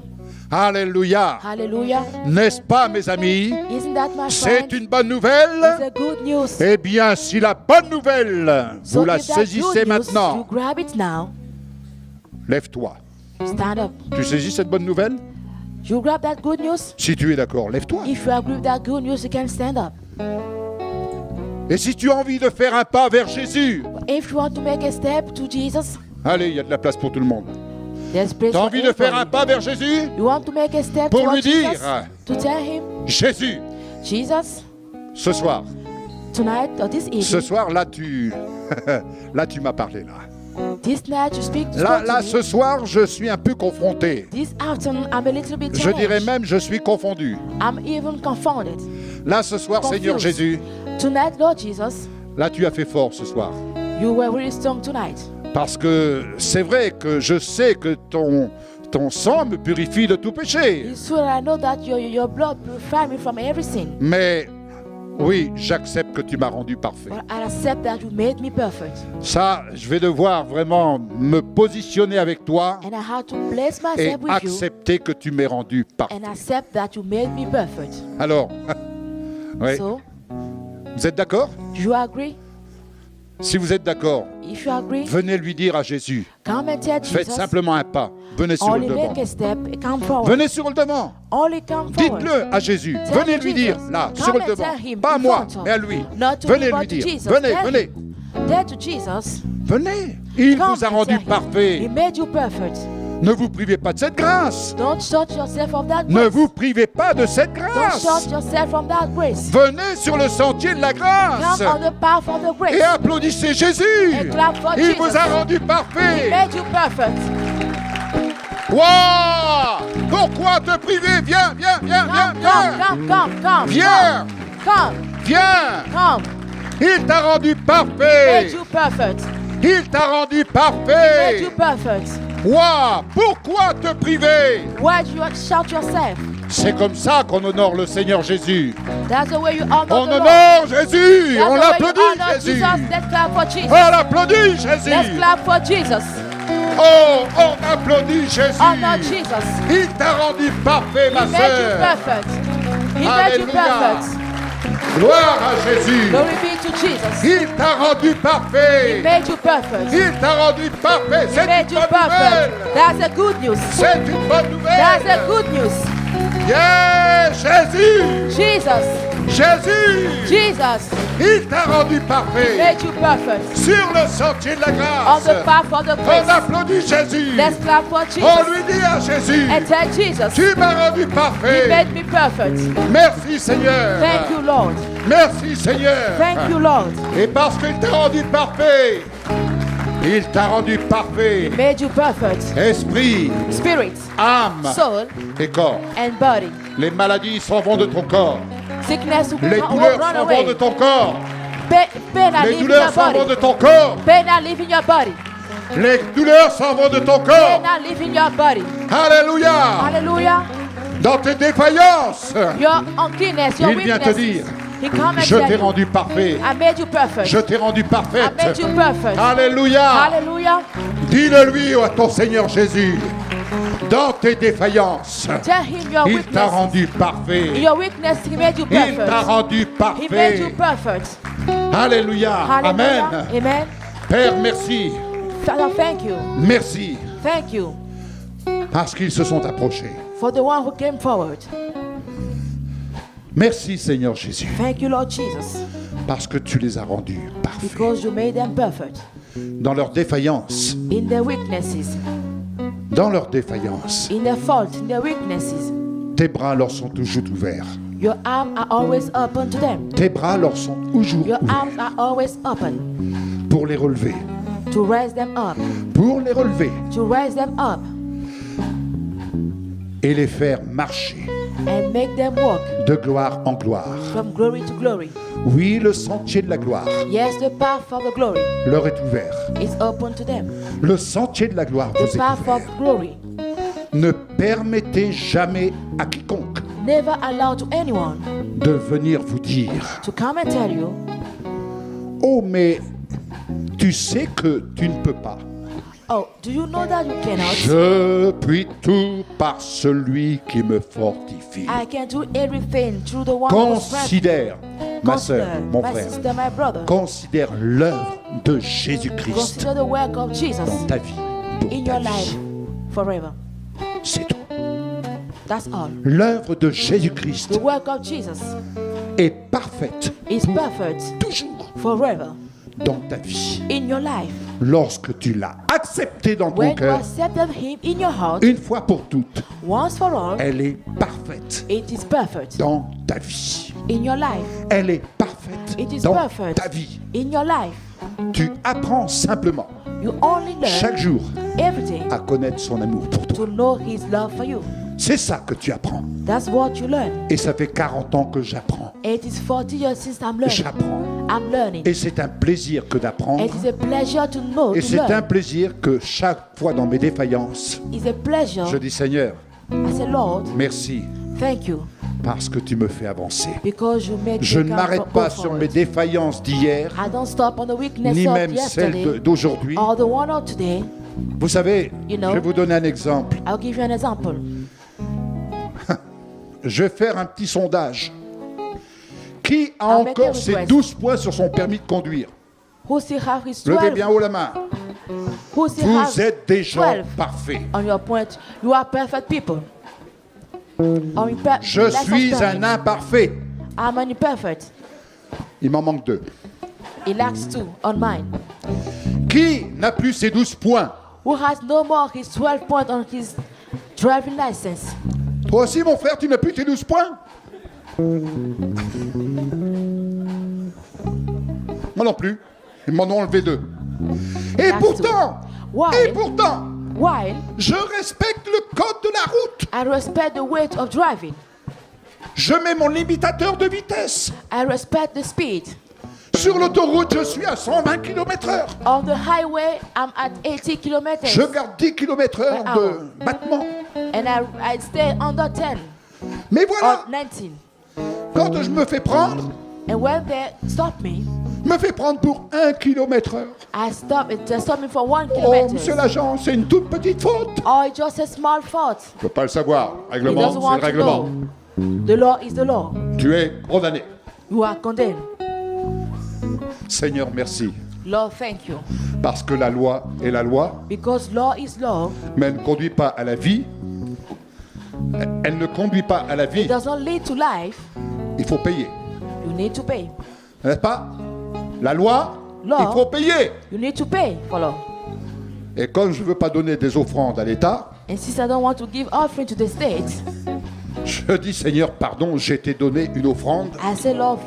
A: alléluia.
B: Hallelujah.
A: N'est-ce pas, mes amis?
B: Isn't that my
A: C'est
B: friend?
A: une bonne
B: It's
A: nouvelle.
B: a good news.
A: Eh bien, si la bonne nouvelle,
B: So
A: vous la
B: if that
A: saisissez
B: good news, you
A: maintenant,
B: grab it now.
A: lève-toi.
B: Stand up.
A: Tu saisis cette bonne nouvelle?
B: You grab that good news.
A: Si tu es d'accord, lève-toi.
B: If you agree with that good news, you can stand up.
A: Et si tu as envie de faire un pas vers Jésus,
B: If you want to make a step to Jesus,
A: allez, il y a de la place pour tout le monde.
B: there's place
A: Tu as
B: for
A: envie de faire un
B: everybody.
A: pas vers Jésus?
B: You want to make a step
A: Pour
B: toward
A: lui dire,
B: Jesus, to tell him,
A: Jésus,
B: Jesus,
A: ce soir,
B: tonight or this evening,
A: ce soir, là, tu m'as parlé, là.
B: this night you speak to
A: Là,
B: me.
A: ce soir, je suis un peu confronté.
B: This afternoon, I'm a little bit
A: Je
B: challenged.
A: dirais même, je suis confondu.
B: I'm even confounded.
A: Là, ce soir,
B: Confused.
A: Seigneur Jésus,
B: Tonight, Lord Jesus,
A: là, tu as fait fort ce soir.
B: you were really strong tonight.
A: Parce que c'est vrai que je sais que ton sang me purifie de tout péché.
B: It's true that I know that your blood purified me from every sin.
A: Mais oui, j'accepte que tu m'as rendu parfait.
B: But I accept that you made me perfect.
A: Ça, je vais devoir vraiment me positionner avec toi
B: And I had to place
A: et
B: myself with you
A: accepter que tu m'aies rendu parfait.
B: and accept that you made me perfect.
A: Alors, oui,
B: So,
A: vous êtes d'accord?
B: do you agree?
A: Si vous êtes d'accord,
B: If you agree,
A: venez lui dire à Jésus.
B: come and tell
A: Faites
B: Jesus.
A: simplement un pas. Venez sur le
B: Only
A: devant.
B: make a step and come forward.
A: Venez sur le devant.
B: Only come forward.
A: Dites-le à Jésus.
B: Tell
A: Venez lui
B: Jesus.
A: dire, là,
B: Come
A: sur le
B: and
A: devant.
B: tell him
A: Pas à
B: in
A: moi,
B: front of.
A: mais à lui.
B: Not to
A: Venez
B: me,
A: lui
B: but to
A: dire.
B: Jesus.
A: Venez,
B: Tell
A: venez.
B: him. Tell to Jesus.
A: Venez. Il
B: Come
A: vous a
B: and
A: rendu
B: tell him. He
A: parfait.
B: made you perfect.
A: Ne vous privez pas de cette grâce.
B: Don't shut yourself of that
A: Ne
B: grace.
A: vous privez pas de cette
B: Don't
A: grâce.
B: shut yourself from that grace.
A: Venez sur le sentier de la grâce.
B: Come on the path of the grace.
A: Et applaudissez Jésus.
B: And clap for
A: Il
B: Jesus.
A: vous a rendu
B: He
A: parfait.
B: made you perfect.
A: Wow! Pourquoi te priver? Viens, viens, viens, viens,
B: Come,
A: viens.
B: come, come, come.
A: Viens,
B: Come,
A: viens.
B: come.
A: Il t'a rendu
B: Made
A: parfait.
B: you perfect.
A: Il t'a rendu
B: Made
A: parfait.
B: you perfect.
A: Wow! Pourquoi te priver?
B: Why do you shout yourself?
A: C'est comme ça qu'on honore le Seigneur Jésus.
B: That's the way you honor
A: On
B: the Lord.
A: honore Jésus.
B: That's
A: On
B: the way you
A: l'applaudit
B: honor
A: Jésus.
B: Jesus. Let's clap for Jesus.
A: On l'applaudit
B: Let's
A: Jésus.
B: clap for Jesus.
A: Oh, on applaudit Jésus.
B: Honor Jesus.
A: Il t'a rendu parfait, ma
B: He made you
A: sœur.
B: perfect. He made you
A: Alléluia.
B: perfect.
A: Gloire à Jésus.
B: Glory be to Jesus.
A: Il t'a rendu
B: He
A: parfait.
B: made you perfect. He
A: Il t'a rendu parfait. C'est
B: made
A: une
B: you
A: bonne nouvelle.
B: perfect. That's a good news.
A: C'est une bonne
B: That's a
A: nouvelle.
B: good news.
A: Yeah, Jésus.
B: Jesus.
A: Jésus.
B: Jesus
A: Il t'a rendu parfait.
B: made you perfect.
A: Sur le sentier de la
B: On
A: grâce.
B: the path of the
A: On
B: grace.
A: applaudit Jésus.
B: Let's clap for
A: On
B: Jesus.
A: lui dit à Jésus.
B: And tell Jesus.
A: Tu m'as rendu
B: He
A: parfait.
B: made me perfect.
A: Merci Seigneur.
B: Thank you, Lord.
A: Merci Seigneur.
B: Thank you, Lord.
A: Et parce qu'il t'a rendu parfait, il t'a rendu parfait.
B: Made you perfect.
A: Esprit,
B: Spirit,
A: âme
B: soul,
A: et corps.
B: and body.
A: Les maladies s'en vont de ton corps.
B: Sickness will
A: Les
B: run
A: douleurs s'en vont
B: away.
A: de ton corps.
B: Pain are
A: Les
B: leaving
A: douleurs
B: your
A: s'en vont
B: body.
A: de ton corps.
B: Pain are leaving your body.
A: Les douleurs s'en vont de ton
B: Pain
A: corps.
B: are leaving your body.
A: Alléluia.
B: Hallelujah.
A: Dans tes défaillances,
B: Your uncleanness, your
A: il vient te dire,
B: weakness. He come and
A: je
B: tell
A: t'ai
B: you,
A: rendu parfait.
B: I made you perfect.
A: Je t'ai rendu
B: I
A: parfaite.
B: made you perfect.
A: Alléluia.
B: Hallelujah.
A: Dis-le lui à ton Seigneur Jésus. Dans tes défaillances,
B: Tell him your
A: il t'a
B: weakness.
A: rendu
B: In
A: parfait.
B: your weakness, he made you
A: Il t'a
B: perfect.
A: rendu
B: He made you
A: parfait.
B: perfect.
A: Alléluia.
B: Hallelujah.
A: Amen.
B: Amen.
A: Père, merci.
B: Father, thank you.
A: Merci.
B: Thank you
A: Parce qu'ils se sont approchés.
B: for the one who came forward.
A: Merci Seigneur Jésus.
B: Thank you, Lord Jesus,
A: Parce que tu les as rendus parfaits.
B: because you made them perfect.
A: Dans leur défaillance.
B: In their weaknesses,
A: Dans leur défaillance.
B: in their fault, in their weaknesses,
A: Tes bras leur sont toujours ouverts.
B: your arms are always open to them.
A: Tes bras leur sont toujours
B: Your arms
A: ouverts.
B: are always open
A: Pour les relever.
B: to raise them up,
A: Pour les relever.
B: to raise them up
A: Et les faire marcher
B: and make them walk
A: de gloire en gloire.
B: from glory to glory.
A: Oui, le sentier de la gloire
B: Yes, the path of the glory
A: leur est ouvert.
B: is open to them.
A: Le sentier de la gloire
B: The
A: vous est
B: path
A: ouvert.
B: of glory.
A: Ne permettez jamais à quiconque
B: Never allow to anyone
A: de venir vous dire
B: to come and tell you,
A: « Oh, mais tu sais que tu ne peux pas.
B: oh, do you know that you cannot?
A: Je puis tout par celui qui me fortifie.
B: I can do everything through the one who strengthens me.
A: Considère, ma soeur, mon
B: my
A: frère,
B: sister, my brother.
A: considère l'œuvre de Jésus-Christ
B: Consider the work of Jesus
A: dans ta vie, pour
B: in
A: ta
B: your
A: vie.
B: life forever.
A: C'est tout.
B: That's all.
A: L'œuvre de Jésus-Christ
B: The work of Jesus
A: est parfaite
B: is perfect
A: toujours
B: forever
A: dans ta vie.
B: in your life.
A: Lorsque tu l'as accepté dans ton
B: When you
A: cœur,
B: accepted Him in your heart,
A: une fois pour toutes,
B: once for all,
A: elle est parfaite
B: it is perfect
A: dans ta vie.
B: in your life.
A: Elle est parfaite
B: It is
A: dans
B: perfect
A: ta vie.
B: in your life.
A: Tu apprends simplement
B: You only
A: chaque
B: learn
A: jour
B: every day
A: à connaître son amour pour toi.
B: to know His love for you.
A: C'est ça que tu apprends.
B: That's what you learn.
A: Et ça fait 40 ans que j'apprends.
B: It is 40 years since I'm learning.
A: J'apprends.
B: I'm learning.
A: Et c'est un plaisir que d'apprendre.
B: It is a pleasure to know,
A: Et
B: to
A: c'est un
B: learn.
A: plaisir que chaque fois dans mes défaillances,
B: It's a pleasure.
A: je dis Seigneur,
B: I say, Lord,
A: merci
B: thank you
A: parce que tu me fais avancer.
B: because you make
A: Je
B: me
A: ne
B: come
A: m'arrête
B: go
A: pas sur
B: forward.
A: mes défaillances d'hier,
B: I don't stop on the weakness
A: ni
B: of
A: même celles
B: yesterday
A: d'aujourd'hui.
B: or the one of today.
A: Vous savez,
B: You know.
A: je vais vous donner un exemple.
B: I'll give you an example.
A: Je vais faire un petit sondage. Qui a
B: I'll make a
A: encore ses
B: request.
A: 12 points sur son permis de conduire?
B: who still have his
A: Levez
B: 12,
A: bien haut la main.
B: who still
A: Vous
B: have
A: êtes des gens
B: 12
A: parfaits.
B: on your point, you are perfect people.
A: Je suis un imparfait.
B: I'm an imperfect.
A: Il m'en manque 2.
B: He lacks 2 on mine.
A: Qui n'a plus ses 12 points?
B: Who has no more his 12 points on his driving license?
A: Toi aussi, mon frère, tu n'as plus tes 12 points? Moi non plus. Ils m'en ont enlevé 2. Et pourtant,
B: While
A: je respecte le code de la route.
B: I respect the weight of driving,
A: Je mets mon limitateur de vitesse.
B: I respect the speed.
A: Sur l'autoroute, je suis à 120 km/h.
B: On the highway, I'm at 80 kilometers.
A: Je garde 10 km/h de battement.
B: And I stay under 10
A: Mais voilà,
B: or 19.
A: quand je me fais prendre,
B: And when they stop me
A: pour 1 km/h.
B: I stop it. They stop me for 1
A: Oh,
B: kilometer.
A: monsieur l'agent, c'est une toute petite faute.
B: Oh, it's just a small fault.
A: Je ne peux pas le savoir.
B: He
A: Règlement,
B: doesn't
A: c'est
B: want
A: le
B: to
A: règlement.
B: know. The law is the law.
A: Tu es condamné.
B: You are condemned.
A: Seigneur, merci.
B: Lord, thank you.
A: Parce que la loi est la loi,
B: Because law is law,
A: mais elle ne conduit pas à la vie. Elle ne conduit pas à la
B: it
A: vie.
B: does not lead to life.
A: Il faut payer.
B: You need to pay.
A: N'est-ce pas? La loi,
B: Law.
A: il faut payer.
B: You need to pay for law.
A: Et comme je ne veux pas donner des offrandes à l'État,
B: And since I don't want to give offering to the state,
A: je dis Seigneur, pardon, j'ai été donné une offrande
B: I say, Lord,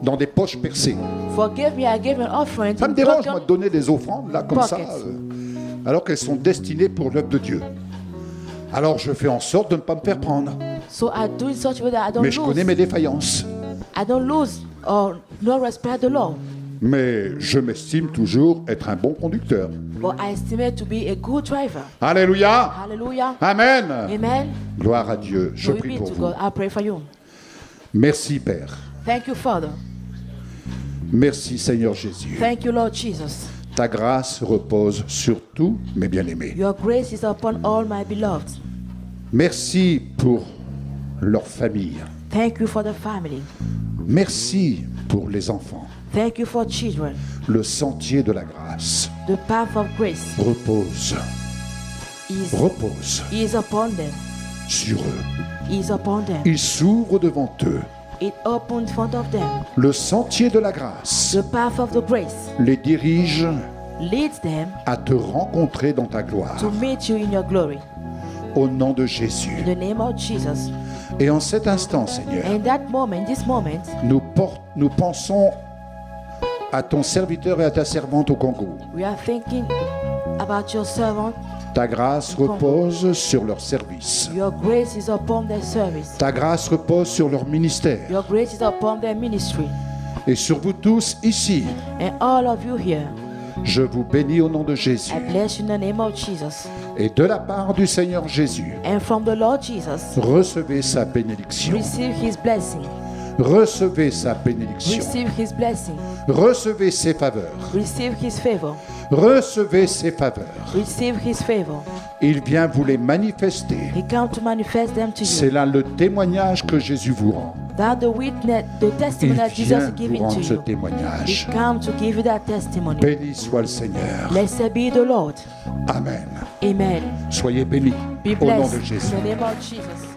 A: dans des poches percées.
B: forgive me. I gave an offering
A: Ça
B: to
A: me dérange, moi,
B: broken.
A: de donner des offrandes, là, comme ça,
B: Pockets.
A: alors qu'elles sont destinées pour l'œuvre de Dieu. Alors je fais en sorte de ne pas me faire prendre.
B: So I do it such a way that I don't
A: Mais je connais
B: lose.
A: mes défaillances.
B: I don't lose or not respect the law.
A: Mais je m'estime toujours être un bon conducteur.
B: But I estimate to be a good driver.
A: Alléluia.
B: Hallelujah.
A: Amen.
B: Amen.
A: Gloire à Dieu. Je
B: Glory
A: prie
B: be
A: pour
B: to
A: vous.
B: God. I pray for you.
A: Merci Père.
B: Thank you, Father.
A: Merci Seigneur Jésus.
B: Thank you, Lord Jesus.
A: Ta grâce repose sur tous mes bien-aimés.
B: Your grace is upon all my beloved.
A: Merci pour leur famille.
B: Thank you for the family.
A: Merci pour les enfants.
B: Thank you for children.
A: Le sentier de la grâce
B: The path of grace
A: repose
B: is upon them.
A: sur eux.
B: Is upon them.
A: Il s'ouvre devant eux.
B: It opens in front of them.
A: Le sentier de la grâce
B: The path of the grace
A: les dirige
B: leads them
A: à te rencontrer dans ta gloire.
B: to meet you in your glory.
A: Au nom de Jésus.
B: In the name of Jesus.
A: Et en cet instant, Seigneur,
B: And that moment, this moment,
A: nous pensons à ton serviteur et à ta servante au Congo.
B: we are thinking about your servant.
A: Ta grâce repose sur leur service.
B: Your grace is upon their service.
A: Ta grâce repose sur leur ministère.
B: Your grace is upon their ministry.
A: Et sur vous tous ici,
B: And all of you here,
A: je vous bénis au nom de Jésus.
B: I bless you in the name of Jesus.
A: Et de la part du Seigneur Jésus,
B: And from the Lord Jesus,
A: recevez sa bénédiction.
B: receive his blessing.
A: Recevez sa bénédiction.
B: Receive his blessing.
A: Recevez ses faveurs.
B: Receive his favor.
A: Recevez ses faveurs.
B: Receive his favor.
A: Il vient vous les manifester.
B: He come to manifest them to
A: C'est
B: you.
A: là le témoignage que Jésus vous rend.
B: That the witness, the
A: Il
B: testimony that Jesus
A: vient
B: is
A: vous
B: giving
A: rendre
B: to
A: ce
B: you. He
A: témoignage.
B: come to give you that testimony.
A: Béni soit le Seigneur.
B: Blessed be the Lord.
A: Amen.
B: Amen.
A: Soyez bénis
B: Be
A: au nom
B: blessed
A: de Jésus.
B: in the name of Jesus.